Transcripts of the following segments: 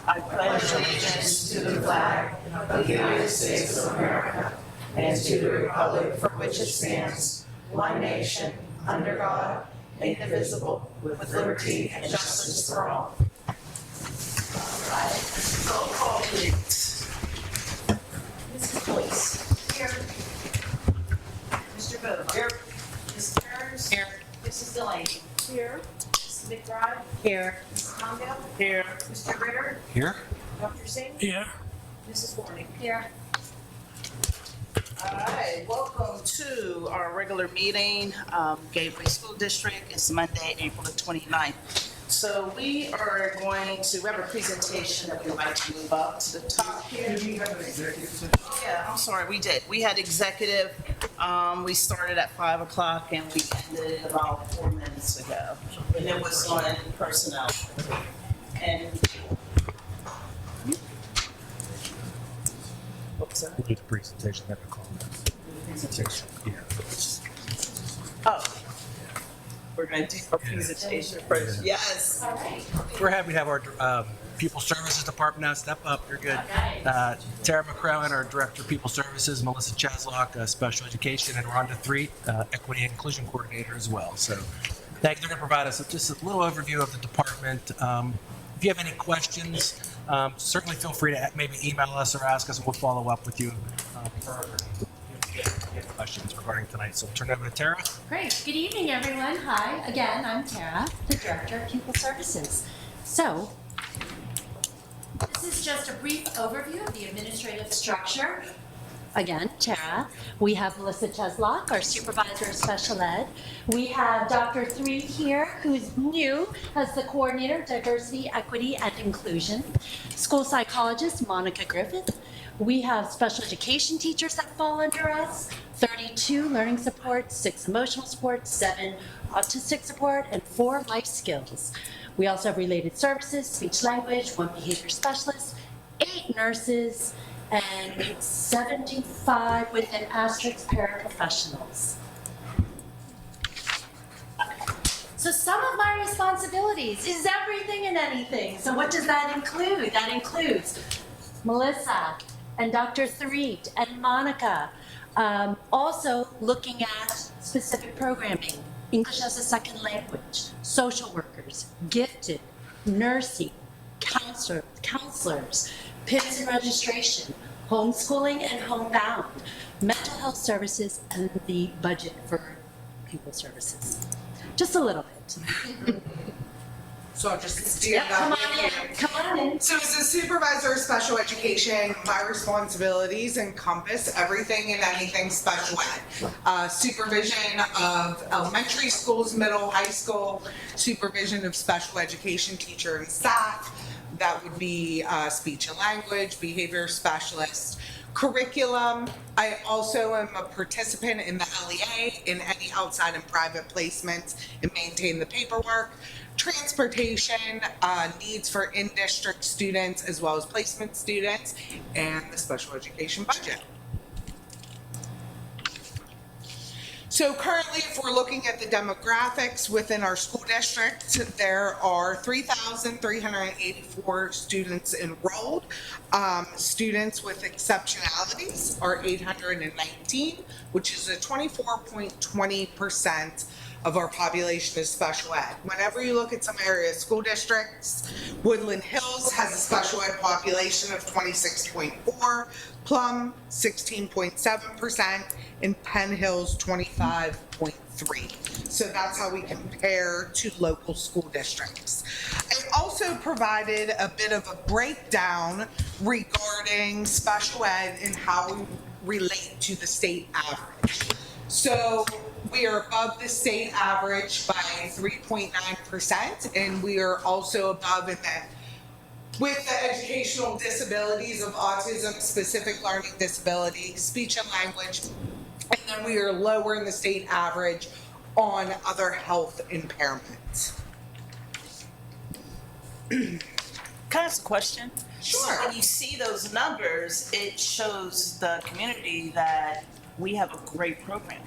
I pledge allegiance to the flag of the United States of America and to the republic for which it stands, one nation, under God, indivisible, with liberty and justice for all. All right, roll call, please. Mrs. Boyce. Here. Mr. Bova. Here. Ms. Kearns. Here. Mrs. Delaney. Here. Mrs. McBride. Here. Mrs. Congo. Here. Mr. Ritter. Here. Dr. Singh. Here. Mrs. Warning. Here. All right, welcome to our regular meeting, Gateway School District. It's Monday, April the 29th. So we are going to have a presentation that we'd like to move up to the top here. Did we have an executive session? Yeah, I'm sorry, we did. We had executive, we started at 5 o'clock and we ended it about 4 minutes ago. And it was on personnel. And We'll do the presentation, then we'll call it. Presentation, yeah. oh, we're going to do our presentation first. Yes. All right. We're happy to have our People Services Department now. Step up, you're good. Tara McCrellin, our Director of People Services, Melissa Chaslock, Special Education, and Rhonda Threet, Equity and Inclusion Coordinator as well. So thank you. They're going to provide us just a little overview of the department. If you have any questions, certainly feel free to maybe email us or ask us, and we'll follow up with you further if you have questions regarding tonight. So I'll turn it over to Tara. Great. Good evening, everyone. Hi. Again, I'm Tara, the Director of Pupil Services. So, this is just a brief overview of the administrative structure. Again, Tara. We have Melissa Cheslock, our Supervisor of Special Ed. We have Dr. Threet here, who's new as the Coordinator of Diversity, Equity, and Inclusion. School Psychologist, Monica Griffith. We have special education teachers that fall under us, 32 learning support, 6 emotional support, 7 autistic support, and 4 life skills. We also have related services, speech language, 1 behavior specialist, 8 nurses, and 75 with an asterisk paraprofessionals. So some of my responsibilities is everything and anything. So what does that include? That includes Melissa and Dr. Threet and Monica, also looking at specific programming, English as a second language, social workers, gifted, nursing, counselors, PIPs and registration, homeschooling and homebound, mental health services, and the budget for pupil services. Just a little bit. So I'll just stand up. Come on in. Come on in. So as a supervisor of special education, my responsibilities encompass everything and anything special ed. Supervision of elementary schools, middle, high school, supervision of special education teacher and staff. That would be speech and language, behavior specialist, curriculum. I also am a participant in the LEA in any outside and private placements and maintain the paperwork. Transportation, needs for in-district students as well as placement students, and the special education budget. So currently, if we're looking at the demographics within our school district, there are 3,384 students enrolled. Students with exceptionalities are 819, which is a 24.20% of our population is special ed. Whenever you look at some areas, school districts, Woodland Hills has a special ed population of 26.4, Plum 16.7%, and Penn Hills 25.3. So that's how we compare to local school districts. I also provided a bit of a breakdown regarding special ed and how we relate to the state average. So we are above the state average by 3.9%, and we are also above in that with the educational disabilities of autism, specific learning disability, speech and language, and then we are lower in the state average on other health impairments. Can I ask a question? Sure. So when you see those numbers, it shows the community that we have a great program.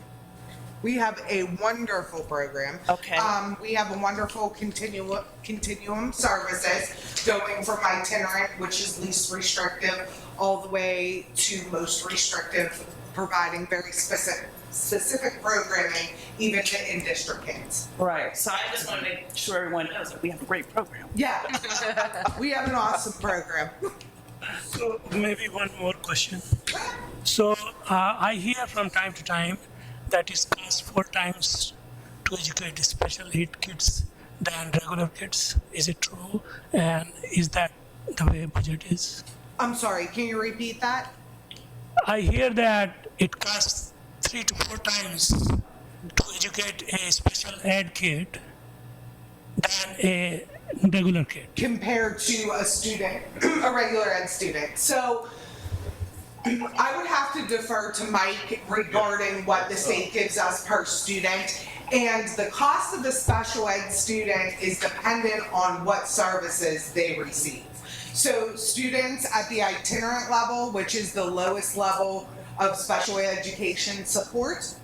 We have a wonderful program. Okay. We have a wonderful continuum services going from itinerant, which is least restrictive, all the way to most restrictive, providing very specific programming, even to in-district kids. Right. So I just want to make sure everyone knows that we have a great program. Yeah, we have an awesome program. So maybe one more question. So I hear from time to time that it costs 4 times to educate special need kids than regular kids. Is it true? And is that the way budget is? I'm sorry, can you repeat that? I hear that it costs 3 to 4 times to educate a special ed kid than a regular kid. Compared to a student, a regular ed student. So I would have to defer to Mike regarding what the state gives us per student. And the cost of the special ed student is dependent on what services they receive. So students at the itinerant level, which is the lowest level of special education support,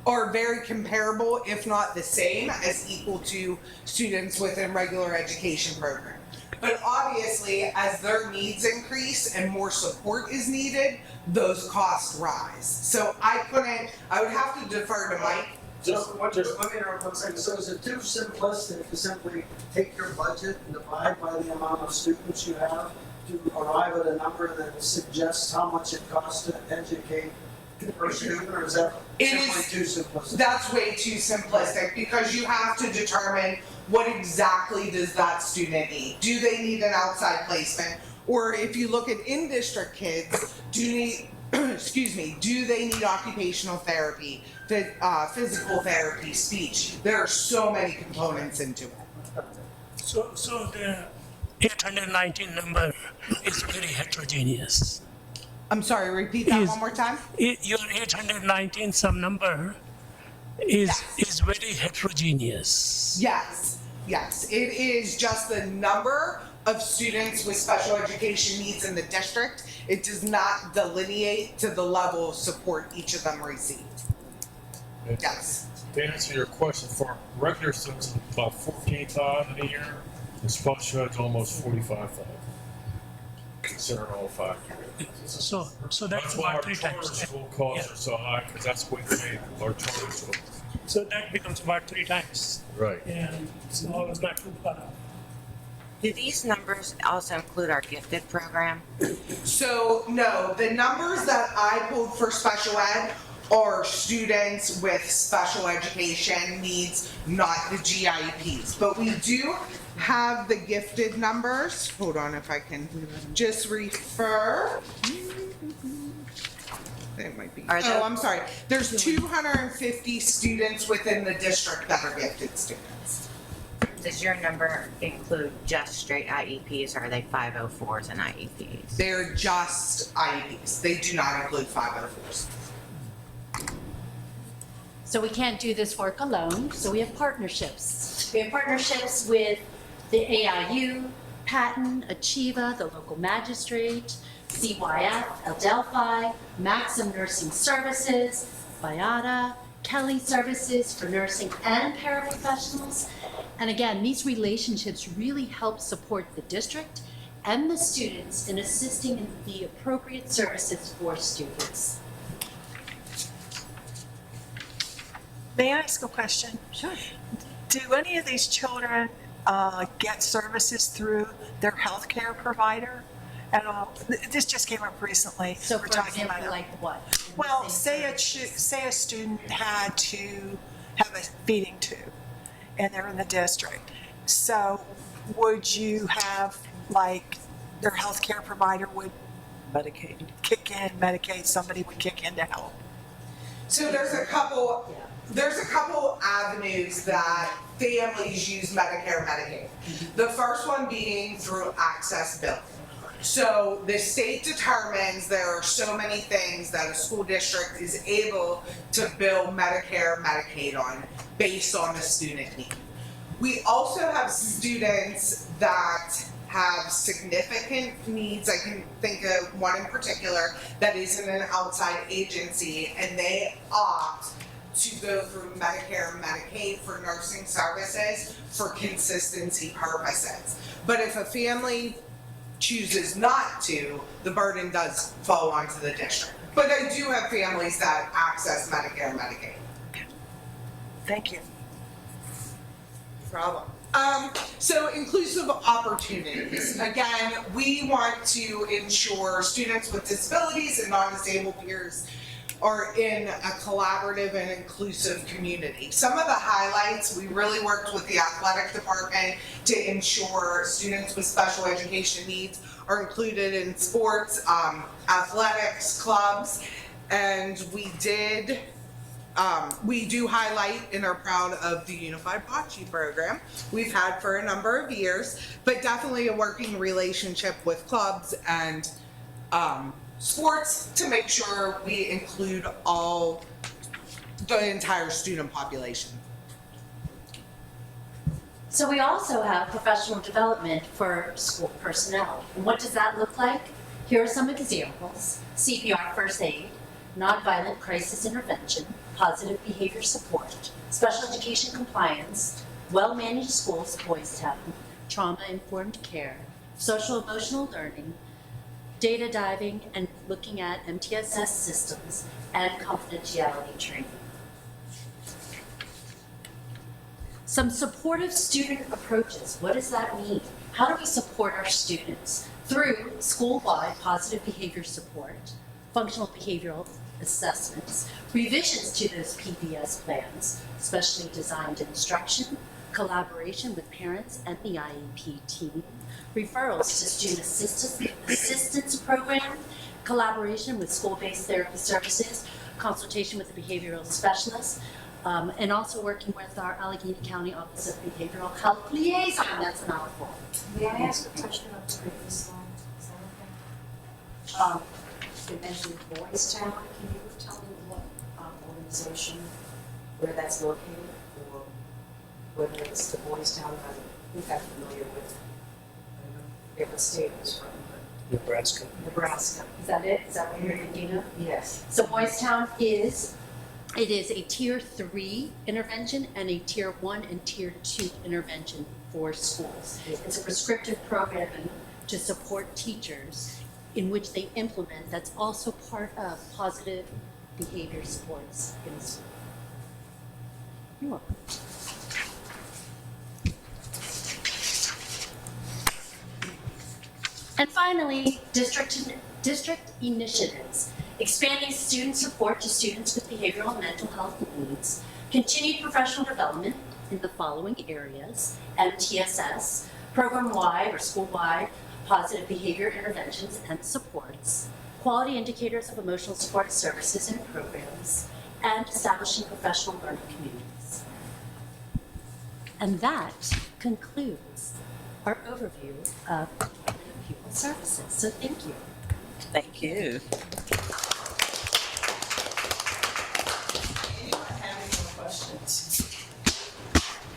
are very comparable, if not the same, as equal to students within regular education program. But obviously, as their needs increase and more support is needed, those costs rise. So I would have to defer to Mike. Just let me interrupt one second. So is it too simplistic to simply take your budget and divide by the amount of students you have to arrive at a number that suggests how much it costs to educate per student, or is that simply too simplistic? That's way too simplistic because you have to determine what exactly does that student need. Do they need an outside placement? Or if you look at in-district kids, do they need occupational therapy, physical therapy, speech? There are so many components into it. So the 819 number is very heterogeneous. I'm sorry, repeat that one more time? Your 819 some number is very heterogeneous. Yes, it is just the number of students with special education needs in the district. It does not delineate to the level of support each of them receive. Yes. To answer your question, for regular students, it's about 14,000 a year, and special ed's almost 45,000. Considering all factors. So that's That's why our about 3 charter times. school costs are so high, because that's what we pay our charter school. So that becomes about 3 times. Right. And so it's not too far. Do these numbers also include our gifted program? So no, the numbers that I pulled for special ed are students with special education needs, not the GIEPs. But we do have the gifted numbers. Hold on, if I can just refer. It might be. Oh, I'm sorry. There's 250 students within the district that are gifted students. Does your number include just straight IEPs, or are they 504s and IEPs? They're just IEPs. They do not include 504s. So we can't do this work alone, so we have partnerships. We have partnerships with the AIU, Patton, Achieva, the local magistrate, CYF, Adelphi, Maxim Nursing Services, Viata, Kelly Services for nursing and paraprofessionals. And again, these relationships really help support the district and the students in assisting in the appropriate services for students. May I ask a question? Sure. Do any of these children get services through their healthcare provider at all? This just came up recently. So We're for talking example, about like what? Well, say a student had to have a feeding tube, and they're in the district. So, would you have like their healthcare provider would kick in Medicaid? Somebody would kick in to help. So there's a couple avenues that families use Medicare, Medicaid. The first one being through access billing. So the state determines there are so many things that a school district is able to bill Medicare, Medicaid on based on the student need. We also have students that have significant needs. I can think of one in particular that is in an outside agency, and they opt to go through Medicare and Medicaid for nursing services for consistency purposes. But if a family chooses not to, the burden does fall onto the district. But I do have families that access Medicare and Medicaid. Thank you. Problem. So inclusive opportunities. Again, we want to ensure students with disabilities and non-disabled peers are in a collaborative and inclusive community. Some of the highlights, we really worked with the athletic department to ensure students with special education needs are included in sports, athletics, clubs, and we do highlight and are proud of the Unified Bocce program we've had for a number of years, but definitely a working relationship with clubs and sports to make sure we include the entire student population. So we also have professional development for school personnel. And what does that look like? Here are some examples. CPR first aid, nonviolent crisis intervention, positive behavior support, special education compliance, well-managed schools, Boys Town, trauma-informed care, social emotional learning, data diving, and looking at MTSS systems and confidentiality training. Some supportive student approaches. What does that mean? How do we support our students? Through school-wide positive behavior support, functional behavioral assessments, revisions to those PBS plans, specially designed instruction, collaboration with parents and the IEP team, referrals to student assistance program, collaboration with school-based therapy services, consultation with the behavioral specialist, and also working with our Allegheny County Office of Behavioral Health Liaison. That's a mouthful. May I ask a question on the previous slide? Is that okay? You mentioned Boys Town. Can you tell me what organization, where that's located, or whether it's the Boys Town? I think I'm familiar with what state it was from. Nebraska. Nebraska. Is that it? Is that what you're thinking of? Yes. So Boys Town is a tier 3 intervention and a tier 1 and tier 2 intervention for schools. It's a prescriptive program to support teachers in which they implement, that's also part of positive behavior supports in school. You're welcome. And finally, district initiatives. Expanding student support to students with behavioral and mental health needs. Continued professional development in the following areas. MTSS, program-wide or school-wide positive behavior interventions and supports. Quality indicators of emotional support services and programs. And establishing professional learning communities. And that concludes our overview of Pupil Services. So thank you. Thank you. Anyone have any more questions?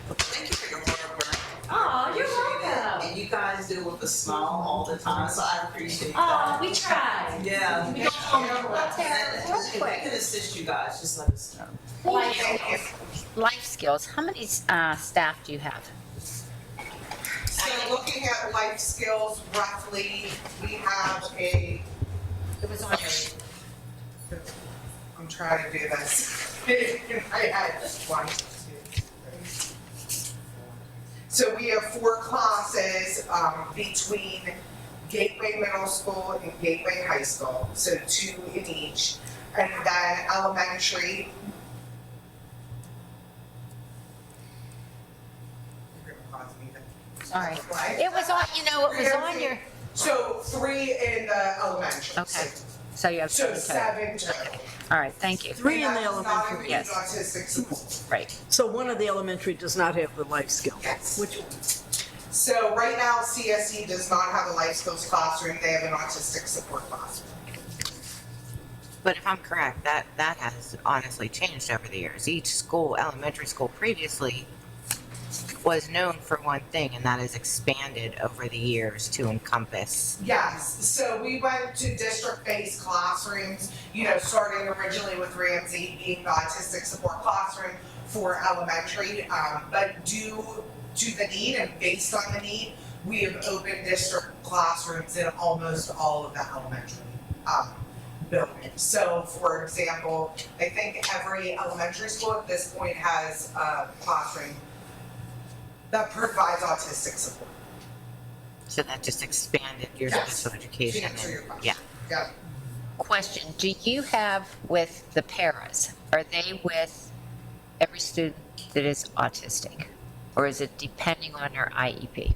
Thank you for your hard work. Oh, you're Appreciate it. welcome. And you guys do it with a smile all the time, so I appreciate that. Oh, we tried. Yeah. We don't hold over And that. if we can assist you guys, just let us know. Life skills, how many staff do you have? So looking at life skills, roughly, we have It was on I'm trying to do this. I had 1, 2, 3. So we have 4 classes between Gateway Middle School and Gateway High School, so 2 in each. And then elementary. You're gonna pause me then. Sorry. Right? It was on, it was on your, So 3 in the elementary. okay. So you have So 7 total. 7 total. All right, thank you. 3 in the And that does not elementary. include Yes. autistic support. Right. So one of the elementary does not have the life skills. Yes. Which one? So right now, CSE does not have a life skills classroom, they have an autistic support classroom. But if I'm correct, that has honestly changed over the years. Each school, elementary school previously was known for one thing, and that is expanded over the years to encompass. Yes, so we went to district-based classrooms, starting originally with Ramsey being the autistic support classroom for elementary, but due to the need and based on the need, we have opened district classrooms in almost all of the elementary buildings. So, for example, I think every elementary school at this point has a classroom that provides autistic support. So that just expanded your special education. To answer your question. Yeah. Yeah. Question, do you have with the paras, are they with every student that is autistic? Or is it depending on their IEP?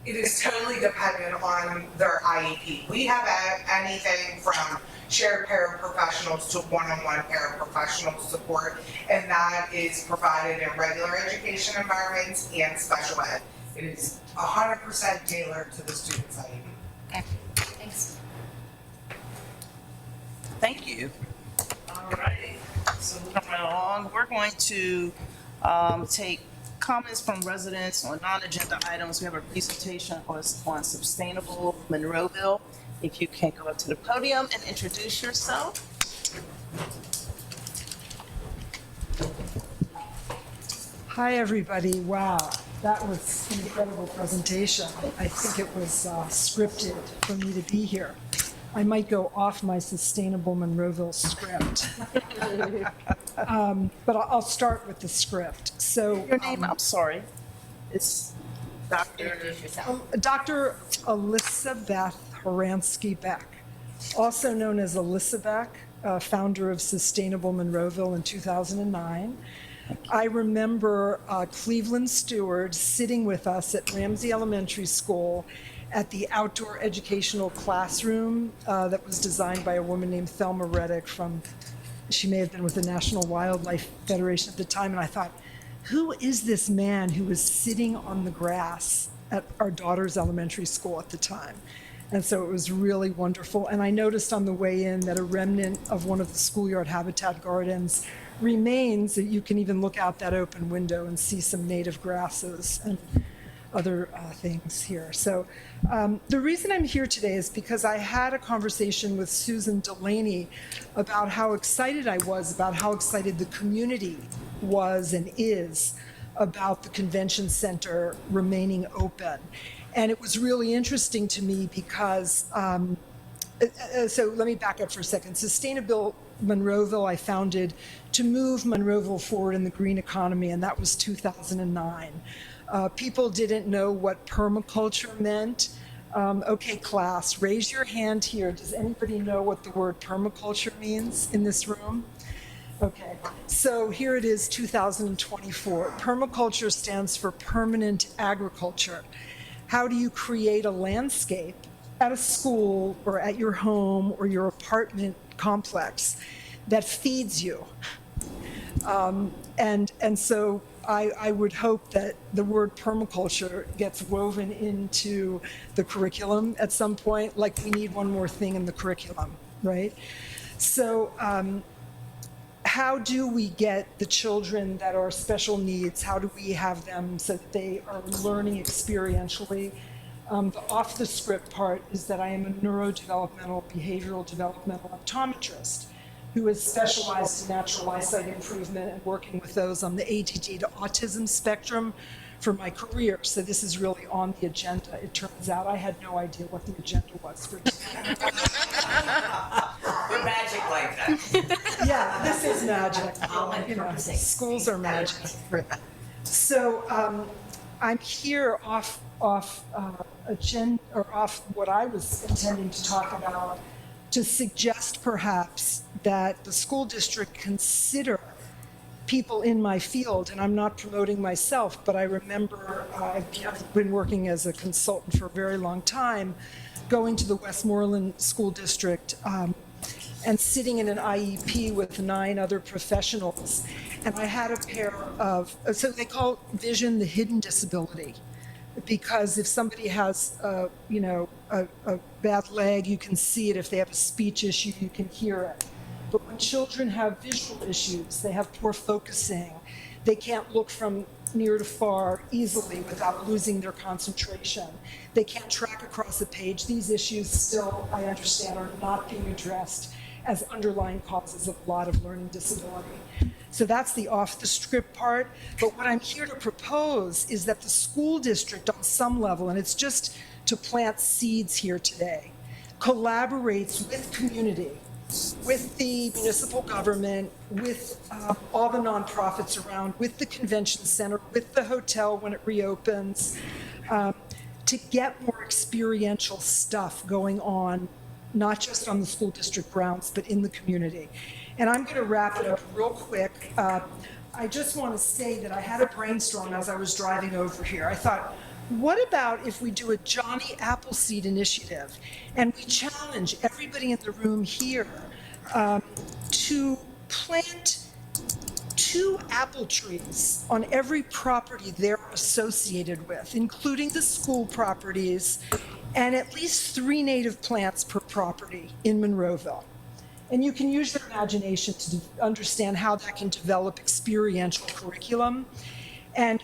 It is totally dependent on their IEP. We have anything from shared paraprofessionals to one-on-one paraprofessional support, and that is provided in regular education environments and special ed. It is 100% tailored to the student's IEP. Okay, thanks. Thank you. All righty, so moving right along, we're going to take comments from residents on non-agenda items. We have a presentation on sustainable Monroeville. If you can go up to the podium and introduce yourself. Hi, everybody. Wow, that was an incredible presentation. I think it was scripted for me to be here. I might go off my Sustainable Monroeville script. But I'll start with the script. So, Your name, I'm sorry, it's Dr. Introduce yourself. Dr. Elizabeth Horansky Beck, also known as Alyssa Beck, founder of Sustainable Monroeville in 2009. I remember Cleveland Stewart sitting with us at Ramsey Elementary School at the outdoor educational classroom that was designed by a woman named Thelma Reddick she may have been with the National Wildlife Federation at the time, and I thought, who is this man who was sitting on the grass at our daughter's elementary school at the time? And so it was really wonderful. And I noticed on the way in that a remnant of one of the schoolyard habitat gardens remains, that you can even look out that open window and see some native grasses and other things here. So the reason I'm here today is because I had a conversation with Susan Delaney about how excited I was, about how excited the community was and is about the convention center remaining open. And it was really interesting to me because, so let me back up for a second. Sustainable Monroeville I founded to move Monroeville forward in the green economy, and that was 2009. People didn't know what permaculture meant. Okay, class, raise your hand here. Does anybody know what the word permaculture means in this room? Okay, so here it is, 2024. Permaculture stands for permanent agriculture. How do you create a landscape at a school or at your home or your apartment complex that feeds you? And so I would hope that the word permaculture gets woven into the curriculum at some point, like we need one more thing in the curriculum, right? So how do we get the children that are special needs, how do we have them so that they are learning experientially? The off the script part is that I am a neurodevelopmental, behavioral developmental optometrist who is specialized in natural eyesight improvement and working with those on the ADD to autism spectrum for my career. So this is really on the agenda. It turns out I had no idea what the agenda was for today. We're magic like that. Yeah, this is magic. Schools are magic. So I'm here off agenda, or off what I was intending to talk about, to suggest perhaps that the school district consider people in my field, and I'm not promoting myself, but I remember I've been working as a consultant for a very long time, going to the Westmoreland School District and sitting in an IEP with 9 other professionals. And I had a pair of, so they call vision the hidden disability, because if somebody has, a bad leg, you can see it. If they have a speech issue, you can hear it. But when children have visual issues, they have poor focusing, they can't look from near to far easily without losing their concentration. They can't track across a page. These issues still, I understand, are not being addressed as underlying causes of a lot of learning disability. So that's the off the script part. But what I'm here to propose is that the school district on some level, and it's just to plant seeds here today, collaborates with community, with the municipal government, with all the nonprofits around, with the convention center, with the hotel when it reopens, to get more experiential stuff going on, not just on the school district grounds, but in the community. And I'm going to wrap it up real quick. I just want to say that I had a brainstorm as I was driving over here. I thought, what about if we do a Johnny Appleseed initiative and we challenge everybody in the room here to plant 2 apple trees on every property they're associated with, including the school properties, and at least 3 native plants per property in Monroeville. And you can use your imagination to understand how that can develop experiential curriculum. And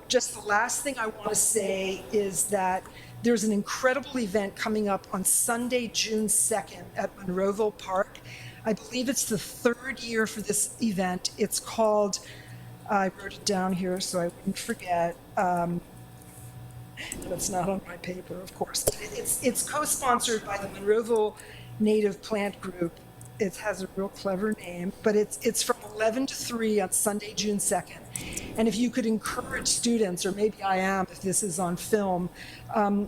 just the last thing I want to say is that there's an incredible event coming up on Sunday, June 2nd at Monroeville Park. I believe it's the 3rd year for this event. It's called, I wrote it down here so I wouldn't forget. It's not on my paper, of course. It's co-sponsored by the Monroeville Native Plant Group. It has a real clever name, but it's from 11 to 3 on Sunday, June 2nd. And if you could encourage students, or maybe I am if this is on film,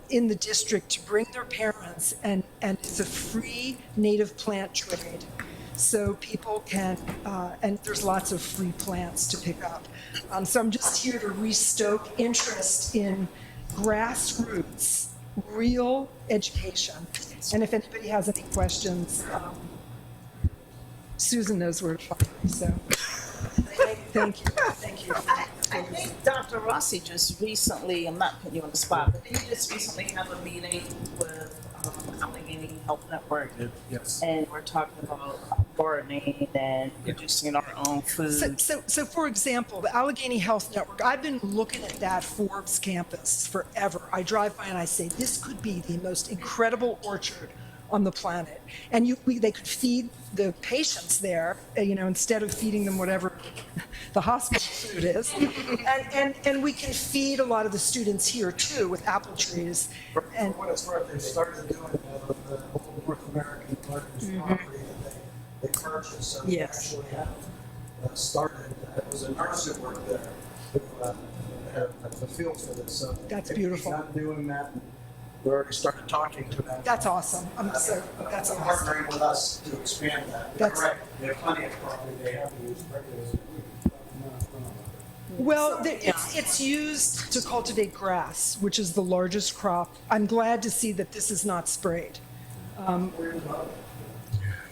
in the district to bring their parents, and it's a free native plant trade. So people can, and there's lots of free plants to pick up. So I'm just here to restoke interest in grassroots, real education. And if anybody has any questions, Susan knows where to find me, so thank you. I think Dr. Rossi just recently, I'm not putting you on the spot, but he just recently had a meeting with Allegheny Health Network. Yes. And we're talking about gardening and producing our own food. So for example, the Allegheny Health Network, I've been looking at that Forbes campus forever. I drive by and I say, this could be the most incredible orchard on the planet. And they could feed the patients there, instead of feeding them whatever the hospital food is. And we can feed a lot of the students here too with apple trees. For what it's worth, they started doing the whole North American Gardens property that they purchased. So they actually have started, it was a nurse that worked there who had the field for this. So that's beautiful. Not doing that. We already started talking to them. That's awesome. That's awesome. Partnering with us to expand that. That's correct. They have plenty of property they have to use regularly. Well, it's used to cultivate grass, which is the largest crop. I'm glad to see that this is not sprayed.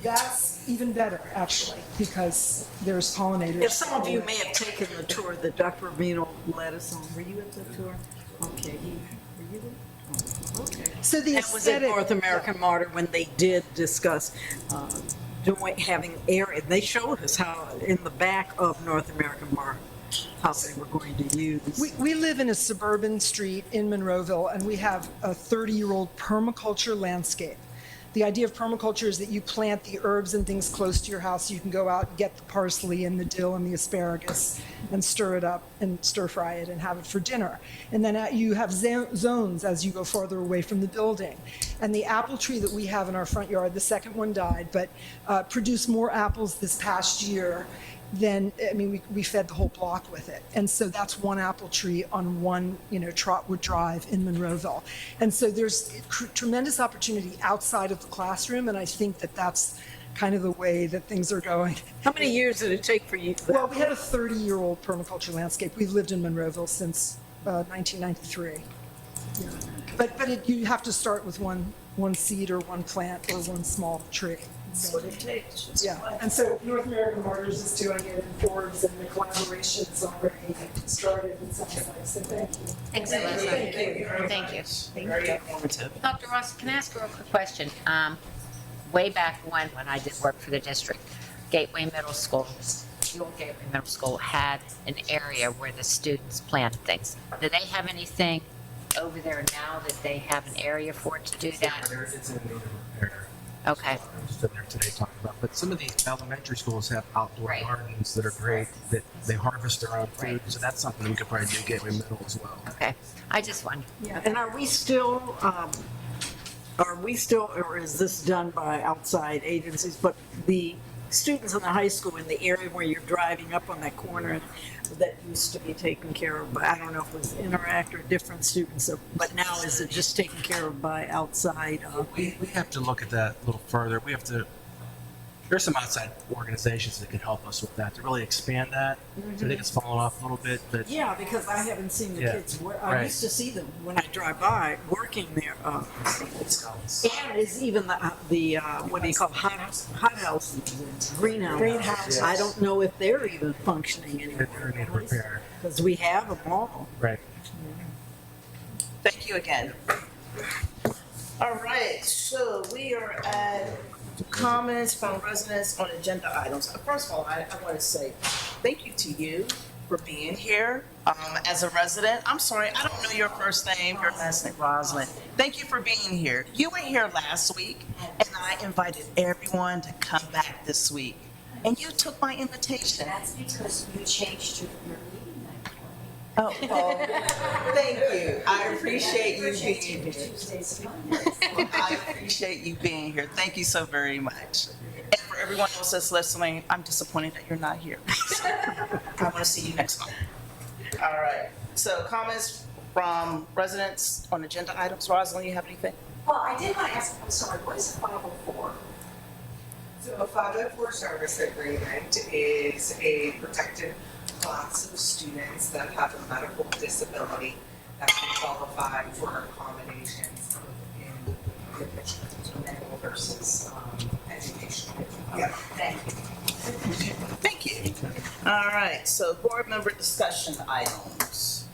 That's even better, actually, because there's pollinators. If some of you may have taken the tour that Dr. Ramino led us on. Were you at the tour? Okay. Were you there? Okay. So the that was at North American Martyr when they did discuss having area. They showed us how in the back of North American Martyr how they were going to use. We live in a suburban street in Monroeville, and we have a 30-year-old permaculture landscape. The idea of permaculture is that you plant the herbs and things close to your house. So you can go out and get the parsley and the dill and the asparagus and stir it up and stir fry it and have it for dinner. And then you have zones as you go farther away from the building. And the apple tree that we have in our front yard, the second one died, but produced more apples this past year than, we fed the whole block with it. And so that's one apple tree on one, Trotwood Drive in Monroeville. And so there's tremendous opportunity outside of the classroom, and I think that that's kind of the way that things are going. How many years did it take for you? Well, we had a 30-year-old permaculture landscape. We've lived in Monroeville since 1993. Yeah. But you have to start with one seed or one plant or one small tree. That's what it takes. And so North American Martyrs is doing it in Forbes, and the collaboration is already started, it sounds like, so thank you. Thank you. Very informative. Dr. Ross, can I ask a real quick question? Way back when I did work for the district, Gateway Middle School, York Gateway Middle School had an area where the students planted things. Do they have anything over there now that they have an area for it to do that? It's in need of repair. Okay. I was there today talking about, but some of the elementary schools have outdoor Right. gardens that are great, that they harvest their own food, Right. so that's something we could probably do Gateway Middle as well. Okay. I just wondered. Yeah, and are we still, or is this done by outside agencies, but the students in the high school in the area where you're driving up on that corner that used to be taken care of by, I don't know if it was Interact or different students, but now is it just taken care of by outside? We have to look at that a little further. There's some outside organizations that can help us with that, to really expand that. So I think it's fallen off a little bit, but Yeah, because I haven't seen the Yeah. kids, I Right. used to see them when I drive by, working there. And is even the what do you call, hot house, greenhouse. Greenhouse. I don't know if they're even functioning they're anymore. in need of repair. Because we have them all. Right. Thank you again. All right, so we are at comments from residents on agenda items. First of all, I want to say thank you to you for being here. As a resident, I'm sorry, I don't know your first name, your last name, Rosalind. Thank you for being here. You were here last week, and I invited everyone to come back this week. And you took my invitation. That's because you changed your meeting night. Oh, thank you. I appreciate you being here. Tuesdays and Mondays. I appreciate you being here. Thank you so very much. And for everyone else that's listening, I'm disappointed that you're not here. I want to see you next month. All right. So comments from residents on agenda items. Rosalind, you have anything? Well, I did want to ask, I'm sorry, what is a 504? So a 504 service agreement is a protected class of students that have a medical disability that can qualify for accommodations in medical versus education. Yeah. Thank you. All right. So board member discussion items.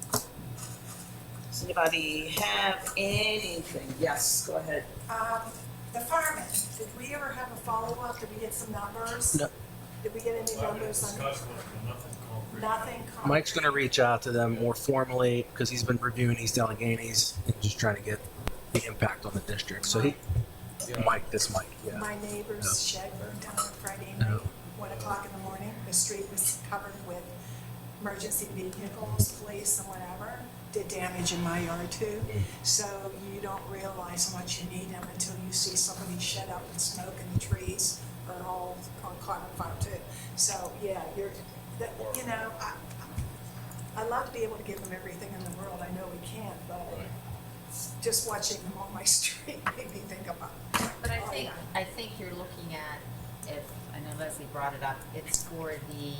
Does anybody have anything? Yes, go ahead. The firemen, did we ever have a follow-up? Did we get some numbers? No. Did we get any numbers on? Nothing. Mike's going to reach out to them more formally because he's been reviewing East Alleghenies and just trying to get the impact on the district. So Mike, yeah. My neighbor's shed burned down on Friday No. night, 1 o'clock in the morning. The street was covered with emergency vehicles, police and whatever. Did damage in my yard too. So you don't realize how much you need them until you see somebody shed up in smoke and the trees are all caught on fire too. So yeah, I love to be able to give them everything in the world. I know we can't, but just watching them on my street made me think about it. But I think you're looking at, if, I know Leslie brought it up, it's for the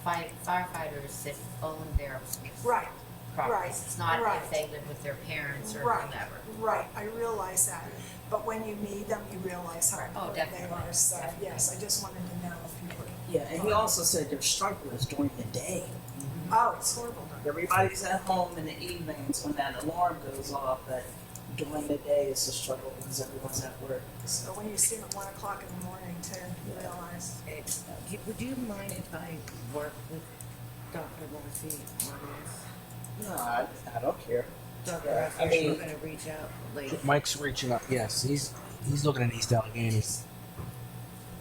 firefighters that own their Right. properties. It's not right. if they live with their parents or Right. whatever. Right, I realize that, but when you need them, you realize how important they definitely. are, so, yes, I just wanted to know if you were. Yeah, and he also said their struggle is during the day. Oh, it's horrible. Everybody's at home in the evenings when that alarm goes off, but during the day it's a struggle because everyone's at work. So when you see them at 1 o'clock in the morning too, you realize. Would you mind if I work with Dr. Morphy on this? No, I don't care. Dr. I mean- We're gonna reach out later. Mike's reaching out. Yes, he's looking at East Alleghenies.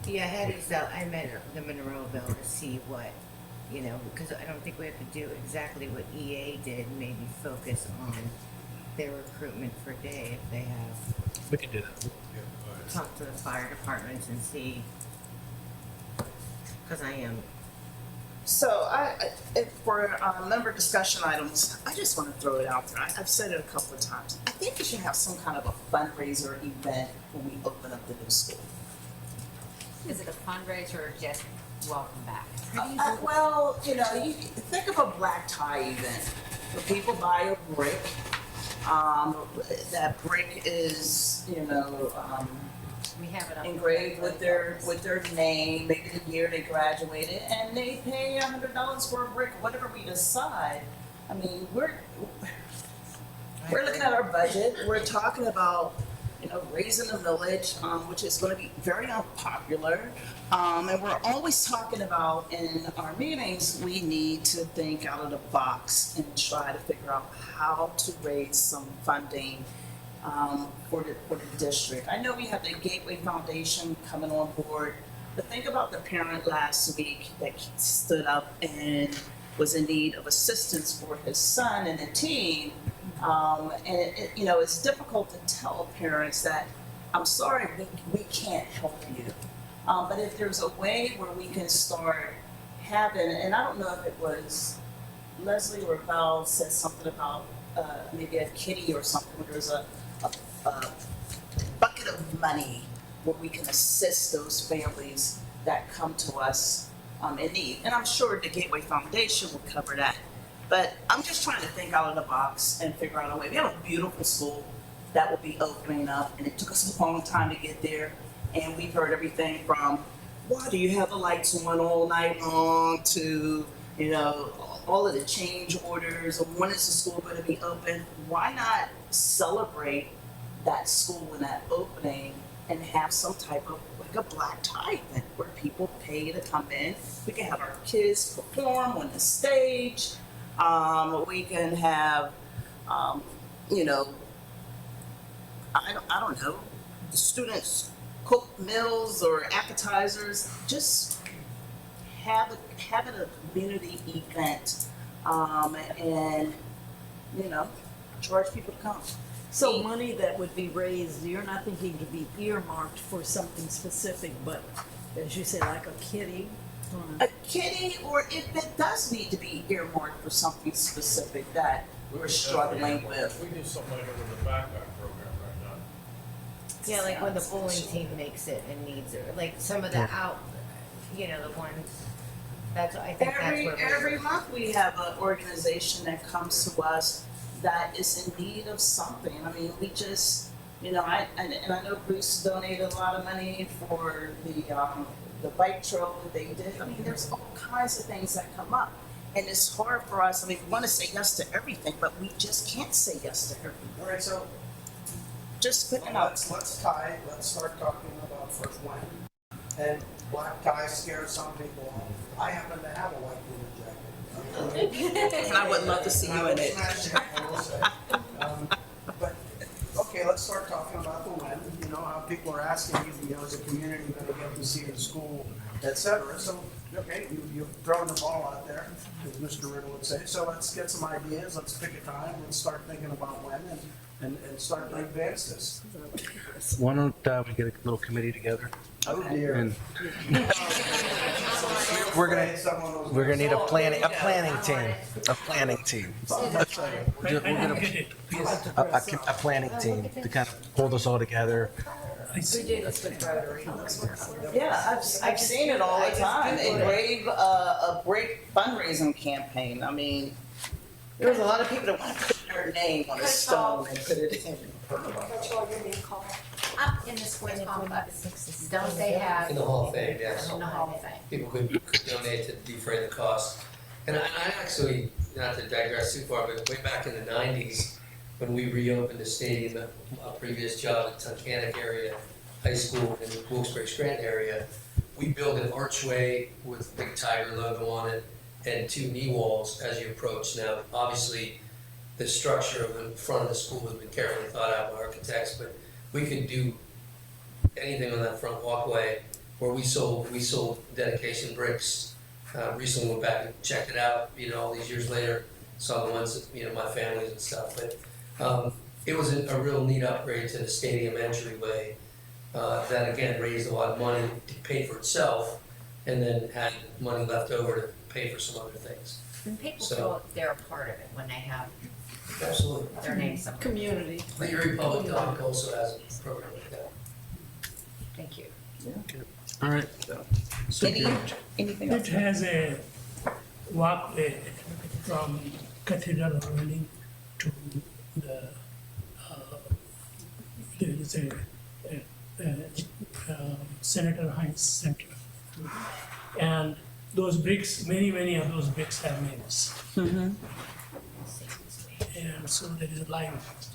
Yeah, I had these out, I met the Monroeville to see what, because I don't think we have to do exactly what EA did, maybe focus on their recruitment for day if they have, We can do that. talk to the fire departments and see, because I am. So for member discussion items, I just want to throw it out there. I've said it a couple of times. I think we should have some kind of a fundraiser event when we open up the new school. Is it a fundraiser or just welcome back? Well, you think of a black tie event where people buy a brick. That brick is, We have it up. engraved with their name, maybe the year they graduated, and they pay $100 for a brick, whatever we decide. I mean, we're looking at our budget. We're talking about raising the village, which is going to be very unpopular. And we're always talking about in our meetings, we need to think out of the box and try to figure out how to raise some funding for the district. I know we have the Gateway Foundation coming on board, but think about the parent last week that stood up and was in need of assistance for his son and the team. It's difficult to tell parents that, I'm sorry, we can't help you. But if there's a way where we can start having, and I don't know if it was Leslie or Val said something about maybe a kitty or something, where there's a bucket of money where we can assist those families that come to us in need. And I'm sure the Gateway Foundation will cover that. But I'm just trying to think out of the box and figure out a way. We have a beautiful school that will be opening up, and it took us a long time to get there. And we've heard everything from, why do you have the lights on all night long, to, all of the change orders, and when is the school going to be open? Why not celebrate that school and that opening and have some type of, like a black tie event where people pay to come in? We can have our kids perform on the stage. We can have, I don't know, the students cook meals or appetizers. Just having a community event, and charge people to come. So money that would be raised, you're not thinking to be earmarked for something specific, but as you say, like a kitty? A kitty, or if it does need to be earmarked for something specific that we're struggling with. We do something like it with the backpack program right now. Yeah, like when the bowling team makes it and needs it, like some of the the ones, I think that's where every month we have an organization that comes to us that is in need of something. I mean, we just, I know Bruce donated a lot of money for the bike trail that they did. I mean, there's all kinds of things that come up. And it's hard for us. I mean, we want to say yes to everything, but we just can't say yes to everything. All right, so just picking up. Let's start talking about first when. And black tie scares some people off. I happen to have a white linen jacket. And I would love to see you in it. But, okay, let's start talking about the when. How people are asking you, is the community going to get to see the school, et cetera. So, okay, you've thrown the ball out there, as Mr. Riddle would say. So let's get some ideas. Let's pick a time. Let's start thinking about when and start to advance this. Why don't we get a little committee together? Oh dear. And we're gonna need a planning team. A planning team. We're gonna a planning team to kind of hold us all together. We do this with Rotary. Yeah, I've seen it all the time. A great fundraising campaign. I mean, there's a lot of people that want to put their name on a stone and put it in. Up in the sports complex, don't they have? In the Hall of Fame, yes. In the Hall of Fame. People could donate to defray the cost. And I actually, not to digress too far, but way back in the 90s, when we reopened the stadium at a previous job at Tunkhannock area high school in the Wilkes-Barre-Scranton area, we built an archway with a big tiger logo on it and 2 knee walls as you approach. Now, obviously, the structure of the front of the school has been carefully thought out by architects, but we could do anything on that front walkway. Where we sold dedication bricks. Recently went back and checked it out. All these years later, saw the ones that my families and stuff. But it was a real neat upgrade to the stadium entryway. That again raised a lot of money to pay for itself, and then had money left over to pay for some other things. And people feel like they're a part of it when they have Absolutely. their name somewhere. Community. The Erie Public Dock also has a program like that. Thank you. All right. Anything It else? has a walkway from Cathedral running to the, there is a Senator Hines Center. And those bricks, many of those bricks have names. Mm-hmm. And so there is a live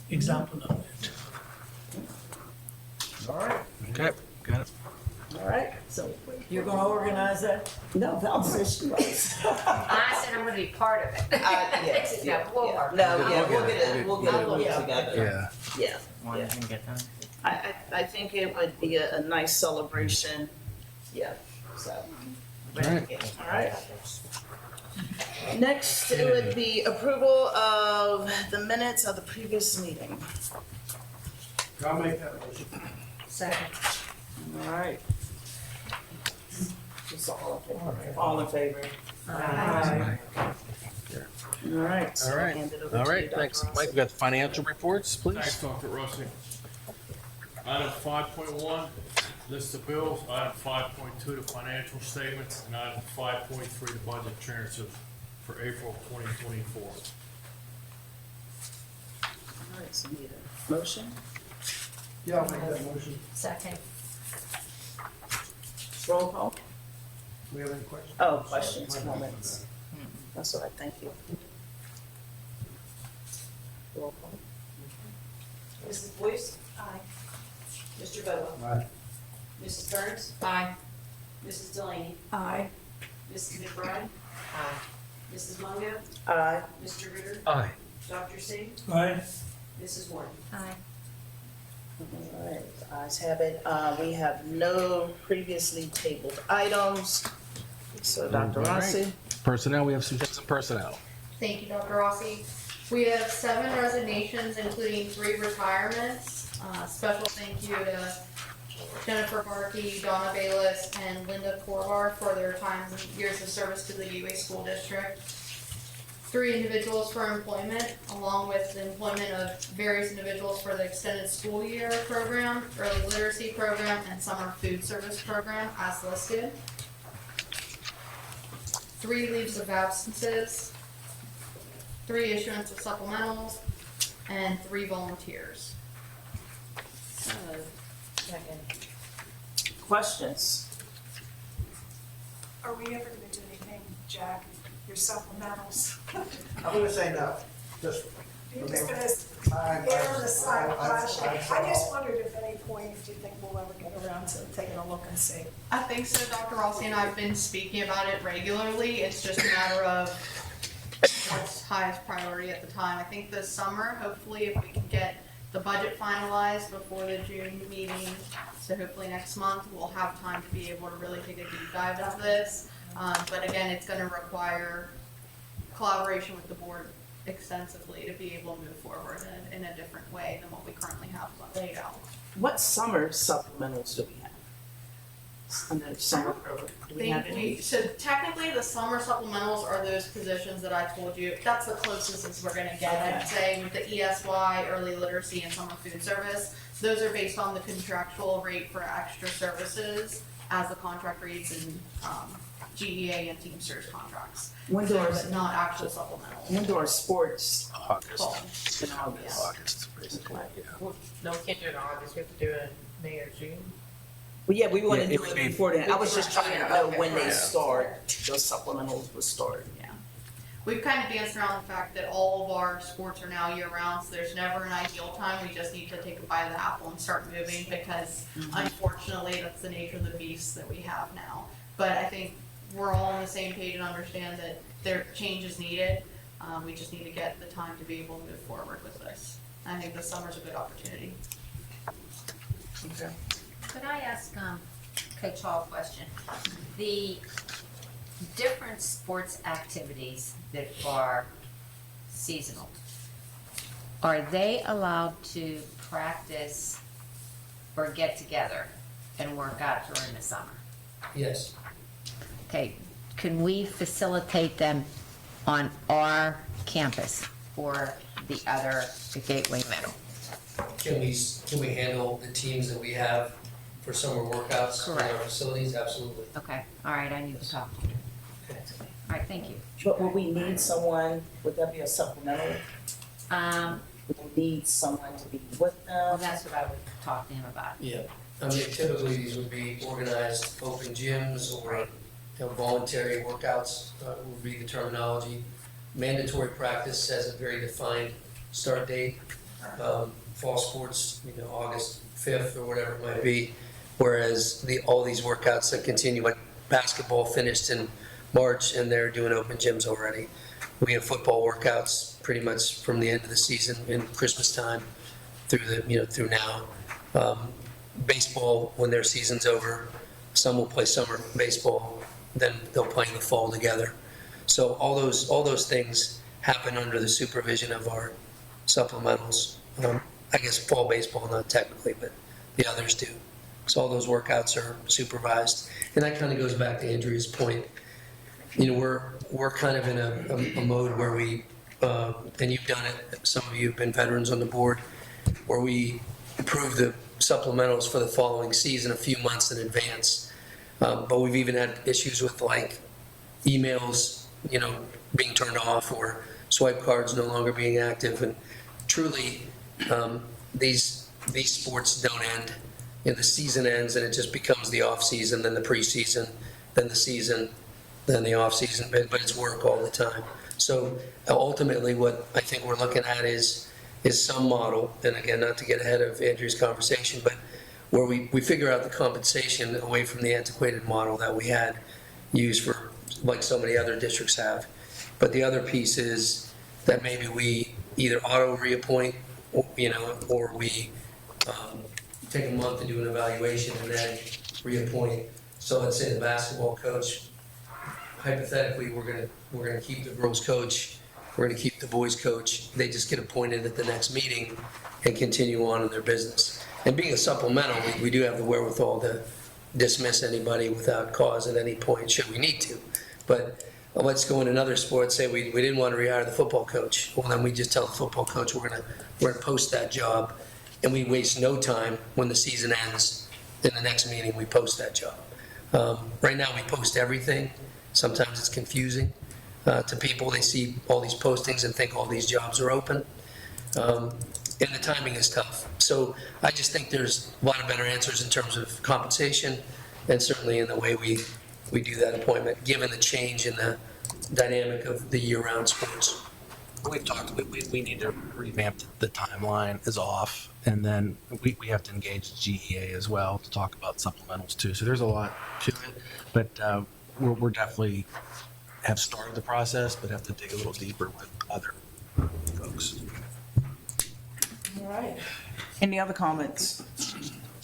example of it. Okay, got it. All right, so you're gonna organize that? No, Val says she was. I said I'm gonna be part of it. Yes, No, we'll work. No, yeah, We'll we'll get it. get it put Yeah. together. Yeah. Yeah. I think it would be a nice celebration. Yeah, so. All right. All right. Next, it would be approval of the minutes of the previous meeting. I'll make that motion. Second. All right. Just all in favor? Aye. All right. so All right. hand it over All to you, right, Dr. thanks. Rossi. Mike, we got the financial reports, Thanks, please. Dr. Rossi. Item 5.1, list of bills. Item 5.2, the financial statements. And item 5.3, the budget transfers for April 2024. All right, so need a motion? Yeah, I'll make that motion. Second. Roll call? Do we have any questions? Oh, questions, comments. That's all right, thank you. Roll call. Mrs. Boyce? Aye. Mr. Boa? Aye. Mrs. Burns? Aye. Mrs. Delaney? Aye. Mrs. McBride? Aye. Mrs. Mungo? Aye. Mr. Ritter? Aye. Dr. Singh? Aye. Mrs. Warren? Aye. All right, ayes have it. We have no previously tabled items. So Dr. All right. Rossi? Personnel, we have some things in personnel. Thank you, Dr. Rossi. We have 7 resignations, including 3 retirements. Special thank you to Jennifer Barkey, Donna Bayless, and Linda Korvar for their time and years of service to the UA School District. 3 individuals for employment, along with the employment of various individuals for the extended school year program, early literacy program, and summer food service program as listed. 3 leaves of absences, 3 issuance of supplementals, and 3 volunteers. Second. Questions? Are we ever gonna do anything, Jack, your supplementals? I'm gonna say no, just. You're just gonna I- err on the side of I- caution. I- I just wondered if at any point, if you think we'll ever get around to taking a look and see. I think so, Dr. Rossi and I have been speaking about it regularly. It's just a matter of what's highest priority at the time. I think this summer, hopefully, if we can get the budget finalized before the June meeting, so hopefully next month, we'll have time to be able to really take a deep dive into this. But again, it's gonna require collaboration with the board extensively to be able to move forward in a different way than what we currently have laid out. What summer supplementals do we have? Under summer program, do we have any? So technically, the summer supplementals are those positions that I told you, that's the closest as we're gonna get, I'd say, with the ESY, early literacy, and summer food service. Those are based on the contractual rate for extra services as the contract reads in, GEA and Teamsters contracts. When do our, But not actual supplementals. when do our sports August. Fall. in August? August, basically, yeah. No, we can't do it in August, we have to do it in May or June. Well, yeah, we wanna Yeah, do it would it be- before then. I was just trying to know when they Yeah. start, those supplementals would start. We've kind of danced around the fact that all of our sports are now year-round, so there's never an ideal time. We just need to take a bite of the apple and start moving, because unfortunately, that's the nature of the beast that we have now. But I think we're all on the same page and understand that there, change is needed. We just need to get the time to be able to move forward with this. I think this summer's a good opportunity. Okay. Could I ask Coach Hall a question? The different sports activities that are seasonal, are they allowed to practice or get together and work out during the summer? Yes. Okay, can we facilitate them on our campus or the other, the Gateway Middle? Can we handle the teams that we have for summer workouts in our Correct. facilities? Absolutely. Okay, all right, I need to talk to you. Okay. All right, thank you. But would we need someone, would that be a supplemental? Would we need someone to be with Well, them? that's what I would talk to him about. Yeah. I mean, typically these would be organized open gyms or, voluntary workouts, would be the terminology. Mandatory practice has a very defined start date. Fall sports, August 5th or whatever it might be. Whereas all these workouts that continue, like basketball finished in March and they're doing open gyms already. We have football workouts pretty much from the end of the season in Christmas time through now. Baseball, when their season's over, some will play summer baseball, then they'll play in the fall together. So all those things happen under the supervision of our supplementals. I guess fall baseball, not technically, but the others do. So all those workouts are supervised. And that kind of goes back to Andrea's point. We're kind of in a mode where we, and you've done it, some of you have been veterans on the board, where we approve the supplementals for the following season a few months in advance. But we've even had issues with like emails, being turned off or swipe cards no longer being active. And truly, these sports don't end. The season ends and it just becomes the off season, then the preseason, then the season, then the off season, but it's work all the time. So ultimately what I think we're looking at is some model, and again, not to get ahead of Andrew's conversation, but where we figure out the compensation away from the antiquated model that we had used for, like so many other districts have. But the other piece is that maybe we either auto reappoint, or we take a month to do an evaluation and then reappoint. So let's say the basketball coach, hypothetically, we're gonna keep the girls coach, we're gonna keep the boys coach. They just get appointed at the next meeting and continue on in their business. And being a supplemental, we do have the wherewithal to dismiss anybody without cause at any point, should we need to. But let's go in another sport, say we didn't want to rehire the football coach. Well, then we just tell the football coach we're gonna post that job, and we waste no time when the season ends. In the next meeting, we post that job. Right now, we post everything. Sometimes it's confusing to people. They see all these postings and think all these jobs are open. And the timing is tough. So I just think there's a lot of better answers in terms of compensation and certainly in the way we do that appointment, given the change in the dynamic of the year-round sports. We've talked, we need to revamp the timeline is off, and then we have to engage GEA as well to talk about supplementals too. So there's a lot to it, but we're definitely have started the process, but have to dig a little deeper with other folks. All right. Any other comments?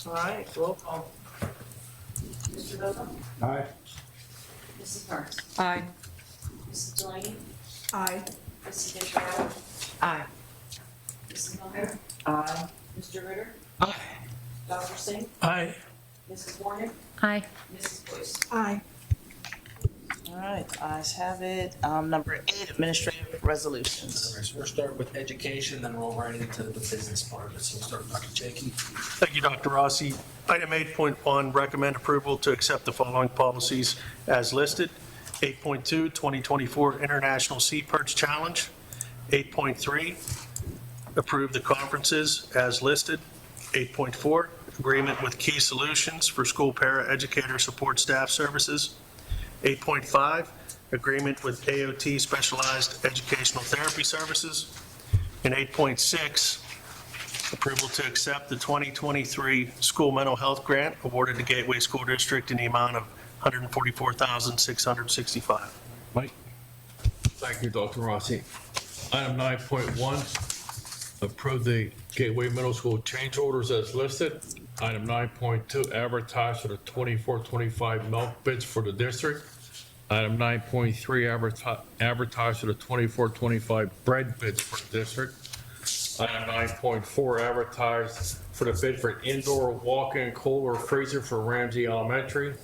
All right, roll call. Mr. Bogo? Aye. Mrs. Burns? Aye. Mrs. Delaney? Aye. Mrs. Fitzgerald? Aye. Mrs. Miller? Aye. Mr. Ritter? Aye. Dr. Singh? Aye. Mrs. Warnick? Aye. Mrs. Boyce? Aye. All right, ayes have it. Number 8, administrative resolutions. So we'll start with education, then roll right into the business part of it. So we'll start with Dr. Jakey. Thank you, Dr. Rossi. Item 8.1, recommend approval to accept the following policies as listed. 8.2, 2024 International Sea Perch Challenge. 8.3, approve the conferences as listed. 8.4, agreement with Key Solutions for school para-educator support staff services. 8.5, agreement with AOT Specialized Educational Therapy Services. And 8.6, approval to accept the 2023 School Mental Health Grant awarded to Gateway School District in the amount of $144,665. Mike? Thank you, Dr. Rossi. Item 9.1, approve the Gateway Middle School change orders as listed. Item 9.2, advertise for the 24-25 milk bids for the district. Item 9.3, advertise for the 24-25 bread bids for the district. Item 9.4, advertise for the bid for indoor walk-in cooler freezer for Ramsey Elementary.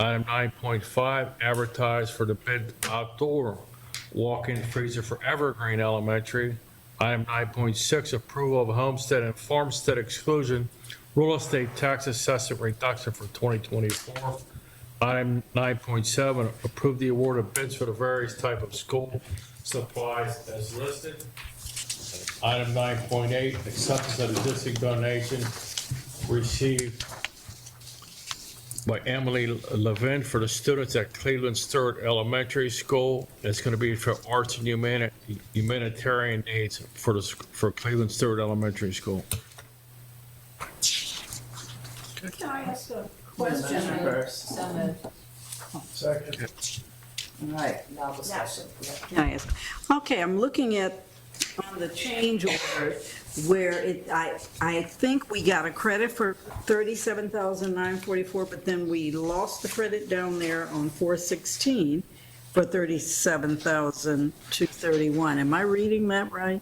Item 9.5, advertise for the bid outdoor walk-in freezer for Evergreen Elementary. Item 9.6, approval of homestead and farmstead exclusion real estate tax assessment reduction for 2024. Item 9.7, approve the award of bids for the various type of school supplies as listed. Item 9.8, acceptance of the district donation received by Emily Levin for the students at Cleveland Stewart Elementary School. It's going to be for arts and humanitarian needs for Cleveland Stewart Elementary School. Can I ask a Question first. So moved. Second. All right, now discussion. Can I ask? Okay, I'm looking at, on the change order, where I think we got a credit for 37,944, but then we lost the credit down there on 416 for 37,231. Am I reading that right?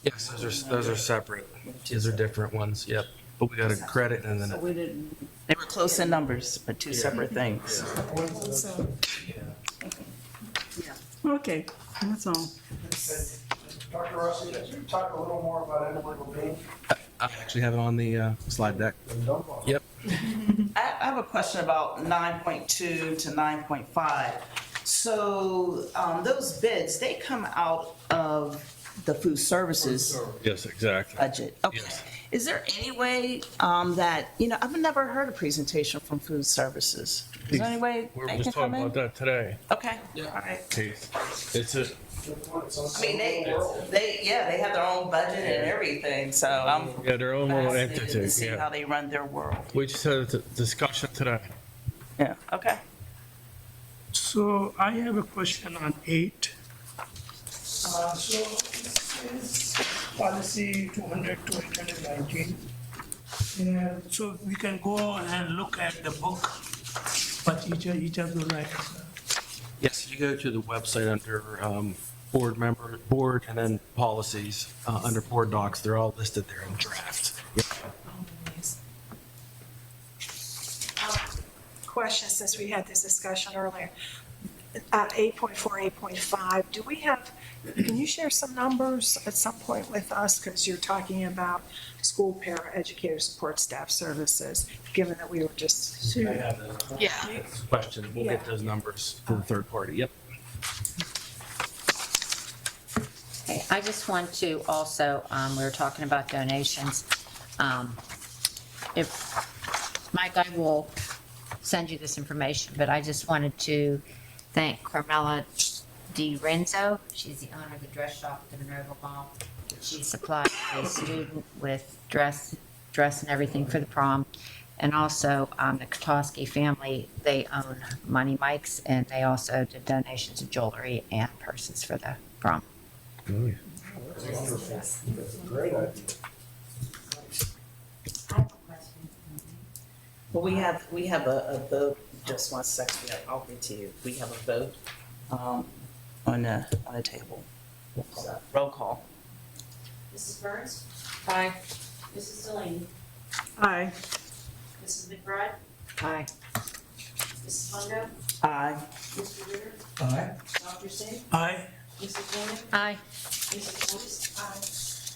Yes, those are separate. These are different ones, yep. But we got a credit and then, We didn't. They were close in numbers, but two separate things. Okay, that's all. Dr. Rossi, could you talk a little more about interlegal being? I actually have it on the slide deck. Yep. I have a question about 9.2 to 9.5. So those bids, they come out of the food services Yes, exactly. budget. Okay. Yes. Is there any way that, I've never heard a presentation from food services. Is there any way We were they can just come talking in? about that today. Okay, all right. It's a, I mean, they have their own budget and everything, so I'm yeah, their own little fascinated entity, to see how yeah. they run their world. We just had a discussion today. Yeah, okay. So I have a question on 8. So this is policy 200 to 819. And so we can go and look at the book, but each of the items. Yes, you go to the website under board and then policies, under board docs, they're all listed there in draft. Yep. Question, since we had this discussion earlier. 8.4, 8.5, do we have, can you share some numbers at some point with us? Because you're talking about school paraeducator support staff services, given that we were just. I have the question, we'll get those numbers for the third party, yep. Okay, I just want to also, we were talking about donations. If, Mike, I will send you this information, but I just wanted to thank Carmela Di Renzo. She's the owner of the dress shop at the Monroeville Mall. She supplied a student with dress and everything for the prom. And also, the Kotowski family, they own Money Mike's, and they also did donations of jewelry and purses for the prom. Great idea. Well, we have a vote, just 1 second, I'll read to you. We have a vote on the table. So, roll call. Mrs. Burns? Aye. Mrs. Delaney? Aye. Mrs. McBride? Aye. Mrs. Hondo? Aye. Mr. Ritter? Aye. Dr. Singh? Aye. Mrs. Bennett? Aye. Mrs. Joyce? Aye.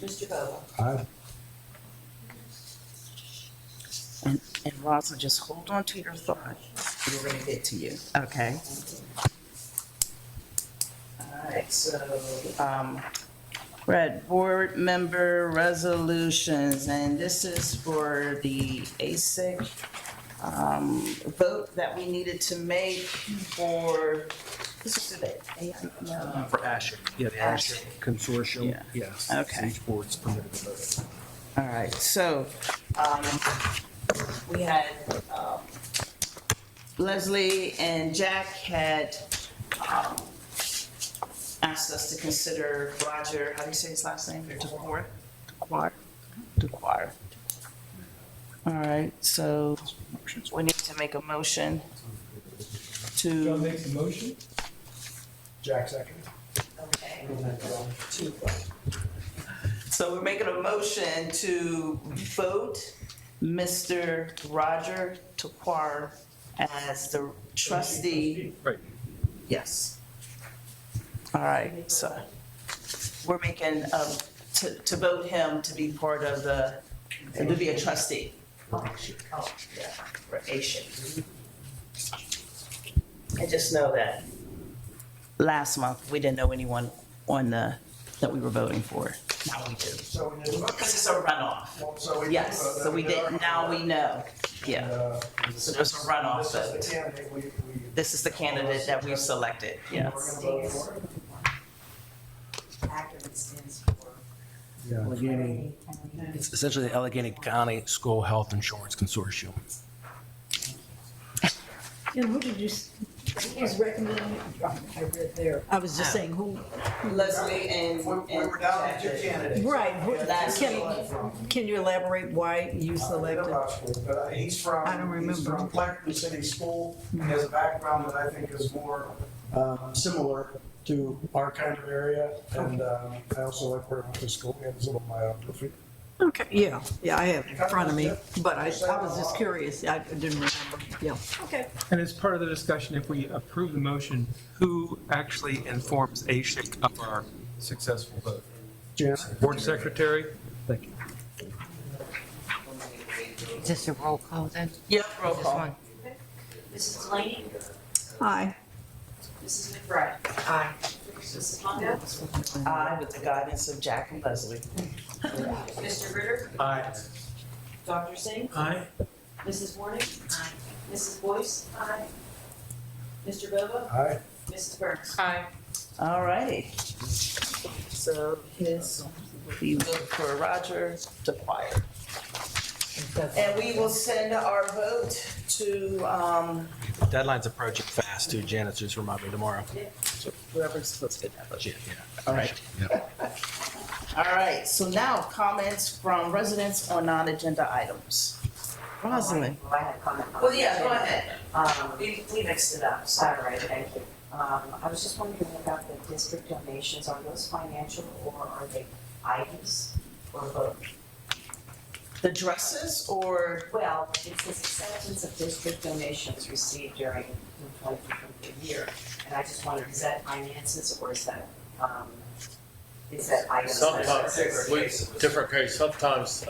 Mr. Bowa? Aye. And Rosa, just hold on to your thought. We're gonna get to you, okay? All right, so, we're at board member resolutions, and this is for the ASIC vote that we needed to make for, this is the, For ASHIC, yeah, the ASHIC consortium, Yeah. yes. Okay. Each board's permitted to vote. all right, so, we had, Leslie and Jack had, asked us to consider Roger, how do you say his last name? DeQuire? DeQuire. All right, so we need to make a motion Joe to, makes the motion. Jack second. okay. So we're making a motion to vote Mr. Roger DeQuire as the trustee. Right. Yes. All right, so we're making, to vote him to be part of the, to be a trustee. Oh, yeah, for ASHIC. And just know that last month, we didn't know anyone on the, that we were voting for. Now we do. So we did. Because it's a runoff. So we. Yes, so we didn't, now we know. Yeah. So there's a runoff This is vote. the candidate we. This is the candidate that we've selected, We're yes. gonna vote for it. Acronym stands for Allegheny. It's essentially the Allegheny County School Health Insurance Consortium. And who did you, who's recommending? I read there. I was just saying who. Leslie and. We're down to 2 candidates. Right. Last Can you elaborate why you selected? But he's from. I don't remember. He's from Clarendon City School. He has a background that I think is more similar to our kind of area. And I also like where he went to school. He has a little biography. Okay, yeah, I have it in front of me, but I was just curious. I didn't remember. Yeah. Okay. And as part of the discussion, if we approve the motion, who actually informs ASHIC of our successful vote? Board Secretary? Thank you. Is this a roll call then? Yep, roll This call. one? Mrs. Delaney? Hi. Mrs. McBride? Aye. Mrs. Longo? Aye, with the guidance of Jack and Leslie. Mr. Ritter? Aye. Dr. Singh? Aye. Mrs. Warning? Aye. Mrs. Boyce? Aye. Mr. Bobo? Aye. Mrs. Burns? Aye. All righty. So his, we vote for Roger to choir. And we will send our vote to Deadline's approaching fast too. Janet just remind me tomorrow. whoever's supposed to get that vote. Yeah. All right. All right, so now comments from residents on non-agenda items. Rosalind. Well, I had a comment. Well, yeah, go ahead. We mixed it up, so all right, thank you. I was just wondering about the district donations, are those financial or are they items or both? The dresses or? Well, it says acceptance of district donations received during the 2023 year. And I just wondered, is that finances or is that items? Sometimes, different case, sometimes,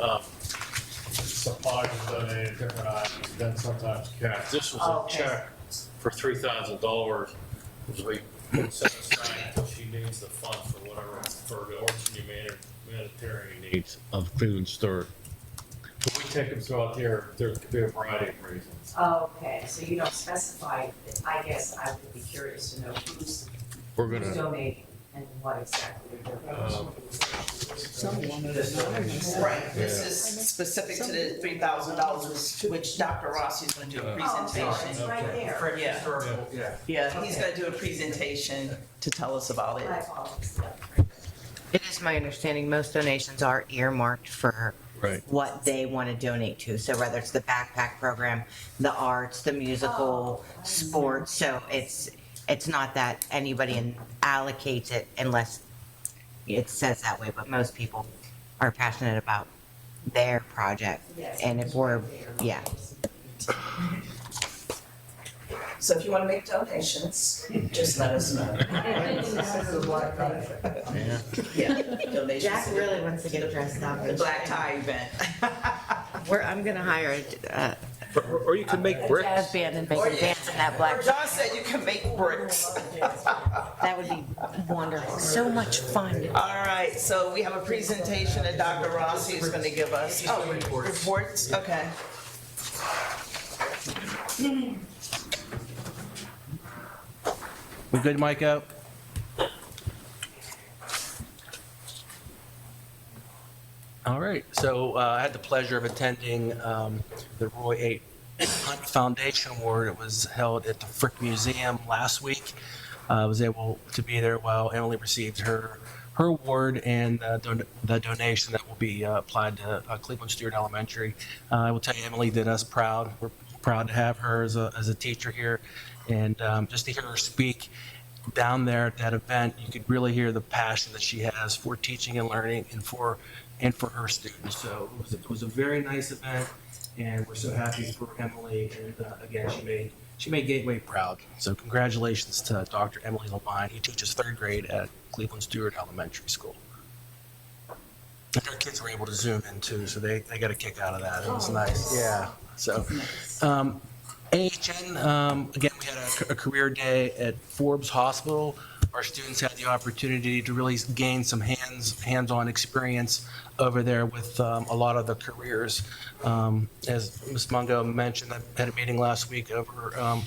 supplies are donated, different items, then sometimes cash. This was a Okay. check for $3,000, which we set aside until she needs the funds for whatever, for the orchard humanitarian needs of Cleveland Stir. But we take them throughout there could be a variety of reasons. Okay, so you don't specify, I guess I would be curious to know who's donating and what exactly they're donating. Right, this is specific to the $3,000, which Dr. Rossi is gonna do a presentation. It's right there. Yeah, he's gonna do a presentation to tell us about it. My apologies. It is my understanding most donations are earmarked for Right. what they want to donate to. So whether it's the backpack program, the arts, the musical, sports. So it's not that anybody allocates it unless it says that way. But most people are passionate about their project. And if we're, yeah. So if you wanna make donations, just let us know. Yeah, donations. Jack really wants to get dressed up. The black tie event. I'm gonna hire Or you can make a bricks. jazz band and make them dance in that black. John said you can make bricks. That would be wonderful. So much fun. All right, so we have a presentation that Dr. Rossi is gonna give us. Oh, reports, okay. We good, Micah? All right, so I had the pleasure of attending the Roy A. Hunt Foundation Award. It was held at the Frick Museum last week. I was able to be there while Emily received her award and the donation that will be applied to Cleveland Stewart Elementary. I will tell you, Emily did us proud. We're proud to have her as a teacher here, and just to hear her speak down there at that event, you could really hear the passion that she has for teaching and learning and for her students. So it was a very nice event, and we're so happy for Emily. And again, she made Gateway proud. So congratulations to Dr. Emily Levine. He teaches 3rd grade at Cleveland Stewart Elementary School. And their kids were able to Zoom in too, so they got a kick out of that. It was nice. Yeah. So, AHN, again, we had a career day at Forbes Hospital. Our students had the opportunity to really gain some hands-on experience over there with a lot of the careers. As Ms. Mungo mentioned, I had a meeting last week over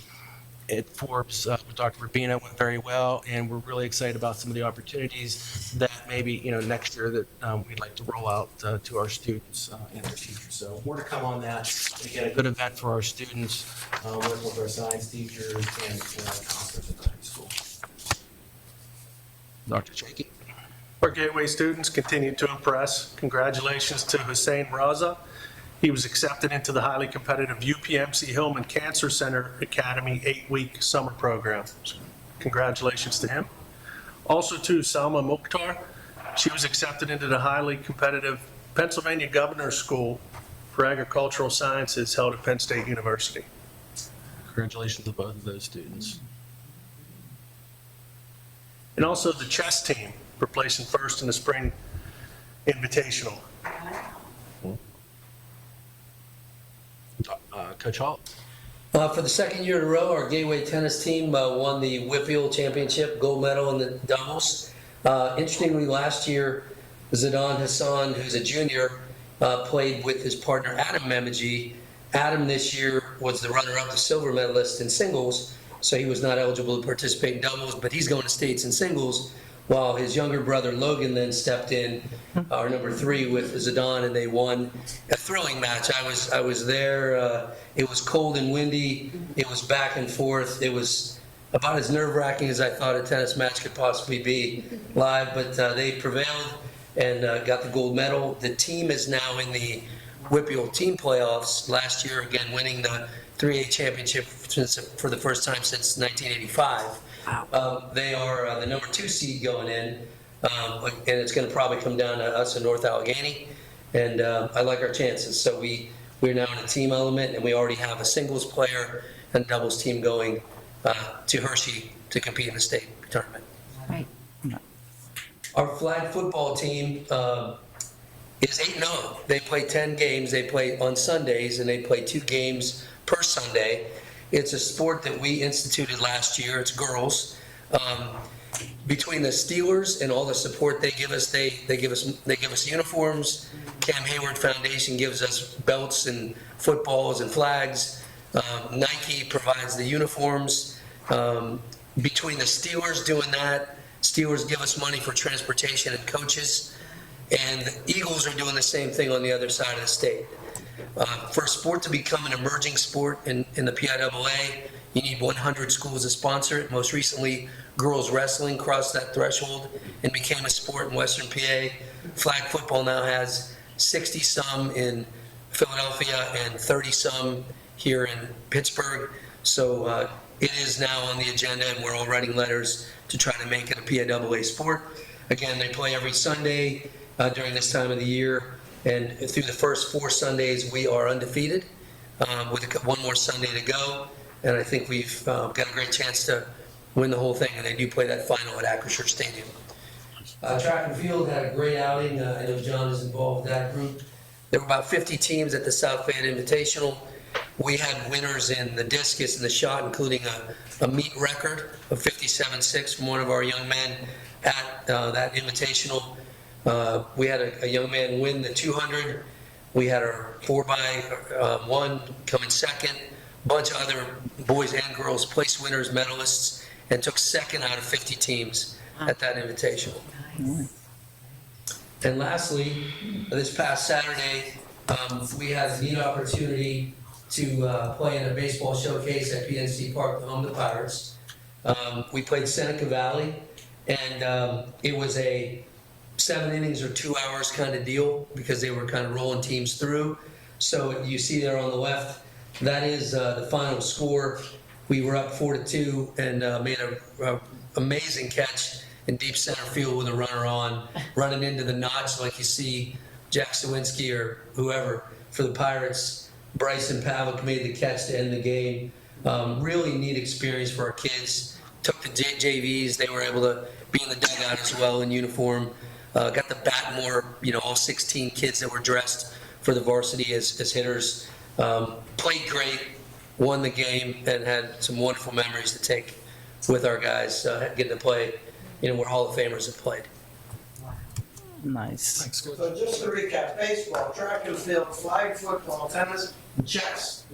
at Forbes with Dr. Rubino, went very well, and we're really excited about some of the opportunities that that maybe, next year that we'd like to roll out to our students and their teachers. So more to come on that. Again, a good event for our students, working with our science teachers and our counselors at the high school. Dr. Shaky. Our Gateway students continue to impress. Congratulations to Hussein Raza. He was accepted into the highly competitive UPMC Hillman Cancer Center Academy 8-week summer program. So congratulations to him. Also to Salma Mukhtar. She was accepted into the highly competitive Pennsylvania Governor's School for Agricultural Sciences held at Penn State University. Congratulations to both of those students. And also the chess team for placing first in the spring invitational. Coach Hall. For the second year in a row, our Gateway tennis team won the Whitfield Championship gold medal in the doubles. Interestingly, last year, Zidan Hassan, who's a junior, played with his partner Adam Memeji. Adam this year was the runner-up, the silver medalist in singles, so he was not eligible to participate in doubles, but he's going to states in singles, while his younger brother Logan then stepped in, our number 3 with Zidan, and they won a thrilling match. I was there. It was cold and windy. It was back and forth. It was about as nerve-wracking as I thought a tennis match could possibly be live, but they prevailed and got the gold medal. The team is now in the Whitfield team playoffs. Last year, again, winning the 3A championship for the first time since 1985. They are the number 2 seed going in, and it's going to probably come down to us in North Allegheny, and I like our chances. So we're now in a team element, and we already have a singles player and doubles team going to Hershey to compete in the state tournament. Right. Our flag football team is 8-0. They play 10 games. They play on Sundays, and they play 2 games per Sunday. It's a sport that we instituted last year. It's girls. Between the Steelers and all the support they give us, they give us uniforms. Cam Hayward Foundation gives us belts and footballs and flags. Nike provides the uniforms. Between the Steelers doing that, Steelers give us money for transportation and coaches, and the Eagles are doing the same thing on the other side of the state. For a sport to become an emerging sport in the PIAA, you need 100 schools to sponsor it. Most recently, girls wrestling crossed that threshold and became a sport in Western PA. Flag football now has 60-some in Philadelphia and 30-some here in Pittsburgh. So it is now on the agenda, and we're all writing letters to try to make it a PIAA sport. Again, they play every Sunday during this time of the year, and through the first 4 Sundays, we are undefeated with one more Sunday to go, and I think we've got a great chance to win the whole thing, and they do play that final at Acrisure Stadium. Track and field had a great outing. I know John is involved with that group. There were about 50 teams at the South Fayette Invitational. We had winners in the discus and the shot, including a meet record of 57.6 from one of our young men at that invitational. We had a young man win the 200. We had our 4x1 come in second. A bunch of other boys and girls placed winners, medalists, and took second out of 50 teams at that invitational. And lastly, this past Saturday, we had a neat opportunity to play in a baseball showcase at PNC Park, the home of the Pirates. We played Seneca Valley, and it was a 7 innings or 2 hours kind of deal because they were kind of rolling teams through. So you see there on the left, that is the final score. We were up 4-2 and made an amazing catch in deep center field with a runner on, running into the notch like you see Jack Sawinski or whoever for the Pirates. Bryson Pavlik made the catch to end the game. Really neat experience for our kids. Took the JVs, they were able to be in the dugout as well in uniform. Got the bat more, all 16 kids that were dressed for the varsity as hitters. Played great, won the game, and had some wonderful memories to take with our guys, getting to play, where Hall of Famers have played. Nice. So just to recap, baseball, track and field, flag football, tennis, chess.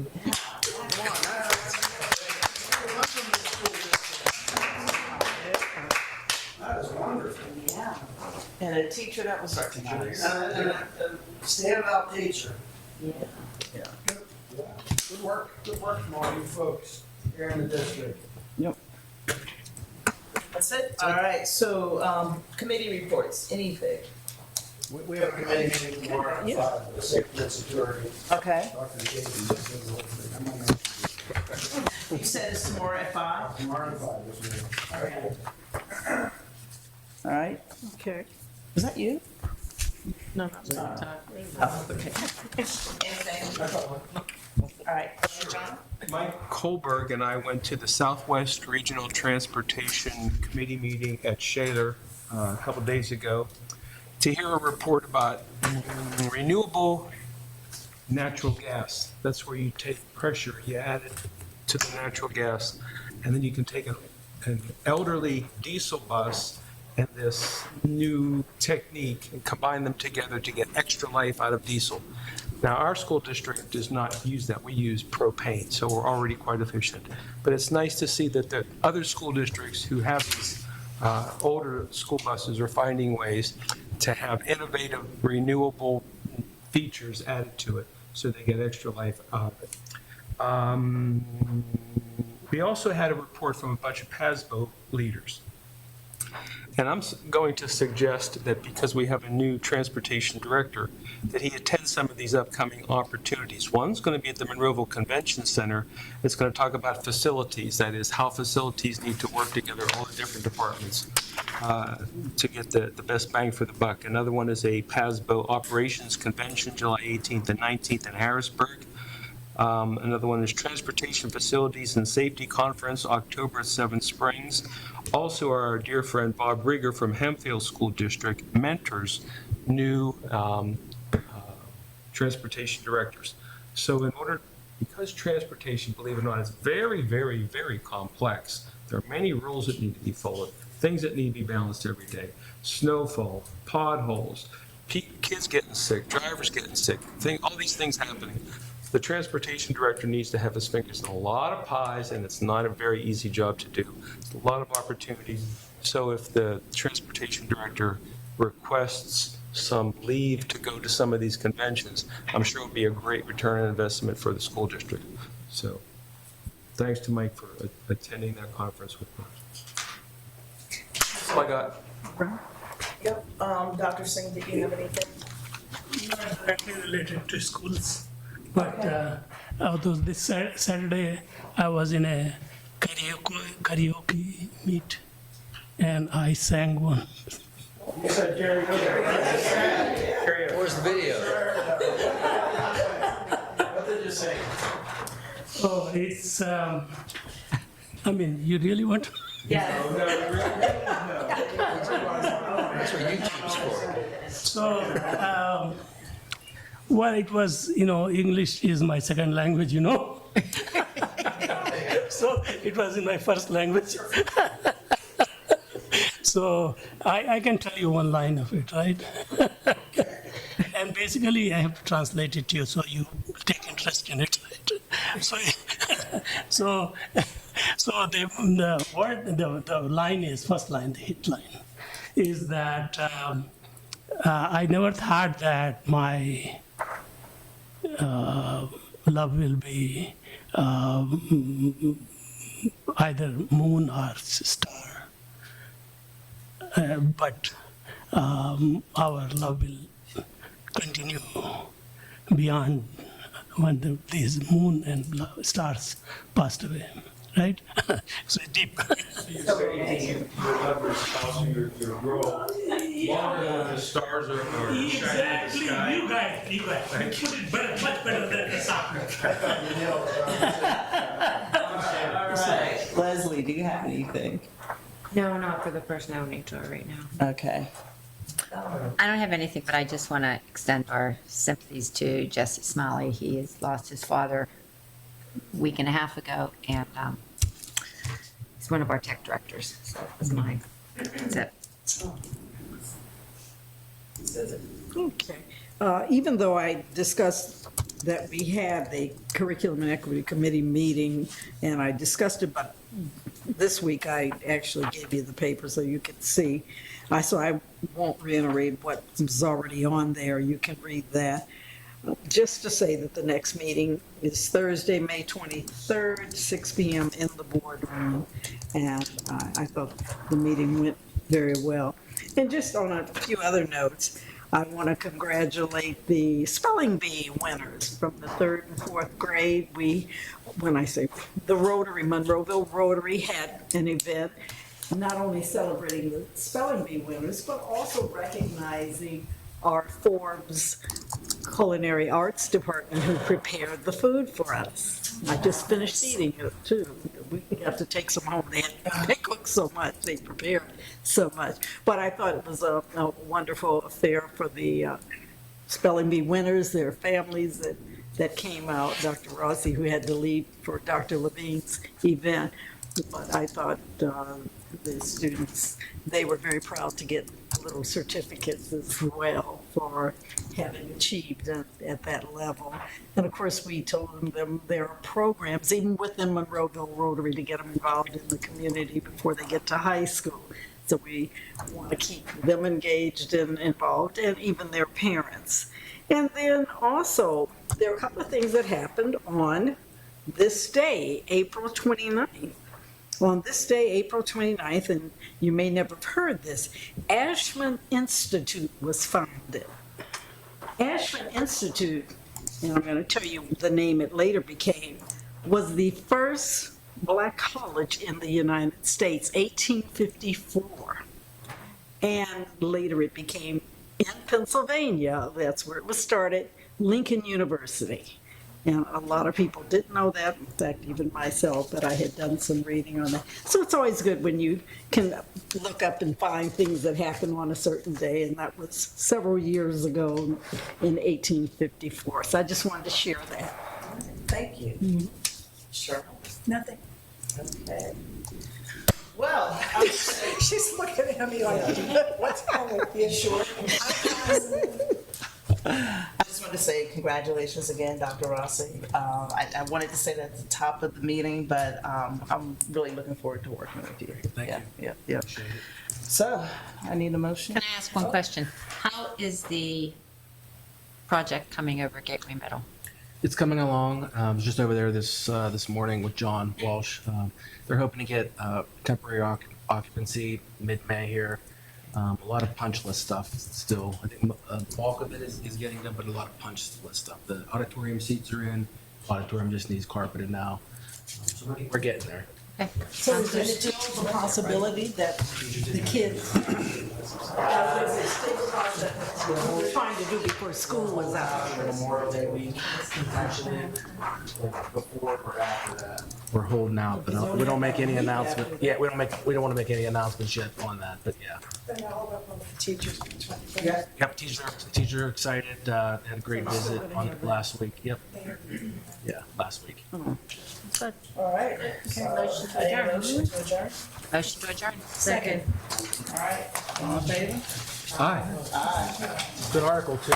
That is wonderful. Yeah. And a teacher that was recognized. And a standout teacher. Yeah. Good work from all you folks here in the district. Yep. That's it? All right, so, committee reports, anything? We have a committee meeting tomorrow at 5 for safety and security. Okay. Dr. Casey. You said it's tomorrow at 5? Tomorrow at 5, yes, ma'am. All right. Okay. Was that you? No, no. Oh, okay. Anything? All right, John? Mike Colberg and I went to the Southwest Regional Transportation Committee meeting at Shaler a couple days ago to hear a report about renewable natural gas. That's where you take pressure, you add it to the natural gas, and then you can take an elderly diesel bus and this new technique and combine them together to get extra life out of diesel. Now, our school district does not use that. We use propane, so we're already quite efficient. But it's nice to see that the other school districts who have these older school buses are finding ways to have innovative, renewable features added to it so they get extra life out of it. We also had a report from a bunch of PASBO leaders. And I'm going to suggest that because we have a new transportation director, that he attend some of these upcoming opportunities. One's going to be at the Monroeville Convention Center. It's going to talk about facilities, that is, how facilities need to work together, all the different departments, to get the best bang for the buck. Another one is a PASBO Operations Convention, July 18th and 19th in Harrisburg. Another one is Transportation Facilities and Safety Conference, October at Seven Springs. Also, our dear friend Bob Rieger from Hempfield School District mentors new transportation directors. So because transportation, believe it or not, is very, very, very complex, there are many rules that need to be followed, things that need to be balanced every day. Snowfall, potholes, kids getting sick, drivers getting sick, all these things happening. The transportation director needs to have his fingers in a lot of pies, and it's not a very easy job to do. It's a lot of opportunities. So if the transportation director requests some leave to go to some of these conventions, I'm sure it'll be a great return on investment for the school district. So thanks to Mike for attending that conference with me. That's all I got. Yep, Dr. Singh, did you have anything? Not directly related to schools, but although this Saturday I was in a karaoke meet and I sang one. You said karaoke. Where's the video? What did you say? Oh, it's, I mean, you really want to? Yeah. That's what YouTube's for. So, well, it was, English is my second language, So it was in my first language. So I can tell you one line of it, right? And basically I have to translate it to you so you take interest in it, right? So the word, the line is, first line, the hit line, is that I never thought that my love will be either moon or star, but our love will continue beyond when these moon and stars passed away, right? So deep. You say your love is causing your grow longer than the stars are Exactly, you guys. You put it better, much better than the soccer. All right, Leslie, do you have anything? No, not for the person I need to right now. Okay. I don't have anything, but I just want to extend our sympathies to Jesse Smalley. He has lost his father a week and a half ago, and he's one of our tech directors, so that was mine. That's it. Okay. Even though I discussed that we had the Curriculum and Equity Committee meeting, and I discussed it, but this week I actually gave you the paper so you could see. So I won't reiterate what's already on there. You can read that. Just to say that the next meeting is Thursday, May 23rd, 6 p.m. in the boardroom. And I thought the meeting went very well. And just on a few other notes, I want to congratulate the spelling bee winners from the 3rd and 4th grade. When I say the Rotary, Monroeville Rotary had an event not only celebrating the spelling bee winners, but also recognizing our Forbes Culinary Arts Department who prepared the food for us. I just finished eating it too. We got to take some home. They cooked so much, they prepared so much. But I thought it was a wonderful affair for the spelling bee winners, their families that came out. Dr. Rossi, who had to leave for Dr. Levine's event. But I thought the students, they were very proud to get little certificates as well for having achieved at that level. And of course, we told them there are programs, even within Monroeville Rotary, to get them involved in the community before they get to high school. So we want to keep them engaged and involved, and even their parents. And then also, there are a couple of things that happened on this day, April 29th. On this day, April 29th, and you may never have heard this, Ashman Institute was founded. Ashman Institute, and I'm going to tell you the name it later became, was the first black college in the United States, 1854. And later it became, in Pennsylvania, that's where it was started, Lincoln University. And a lot of people didn't know that, in fact, even myself, but I had done some reading on that. So it's always good when you can look up and find things that happened on a certain day, and that was several years ago in 1854. So I just wanted to share that. Thank you. Mm-hmm. Sure. Nothing. Okay. Well, She's looking at me like, what's wrong with you? Sure. I just wanted to say congratulations again, Dr. Rossi. I wanted to say that at the top of the meeting, but I'm really looking forward to working with you. Thank you. Yeah. So, I need a motion. Can I ask one question? How is the project coming over Gateway Middle? It's coming along. I was just over there this morning with John Walsh. They're hoping to get temporary occupancy mid-May here. A lot of punch list stuff still. I think the bulk of it is getting done, but a lot of punch list stuff. The auditorium seats are in. Auditorium just needs carpeted now. So we're getting there. Okay. So is there still the possibility that the kids, we're trying to do before school was out? Memorial Day week, actually, before or after that. We're holding out, but we don't make any announcement. Yeah, we don't want to make any announcements yet on that, but yeah. Then I'll hold up on the teachers. Yep, teacher excited, had a great visit on last week. Yep. Yeah, last week. Good. All right. Okay, motion to adjourn. Motion to adjourn. Motion to adjourn. Second. All right. All in favor? Aye. Aye. Good article too.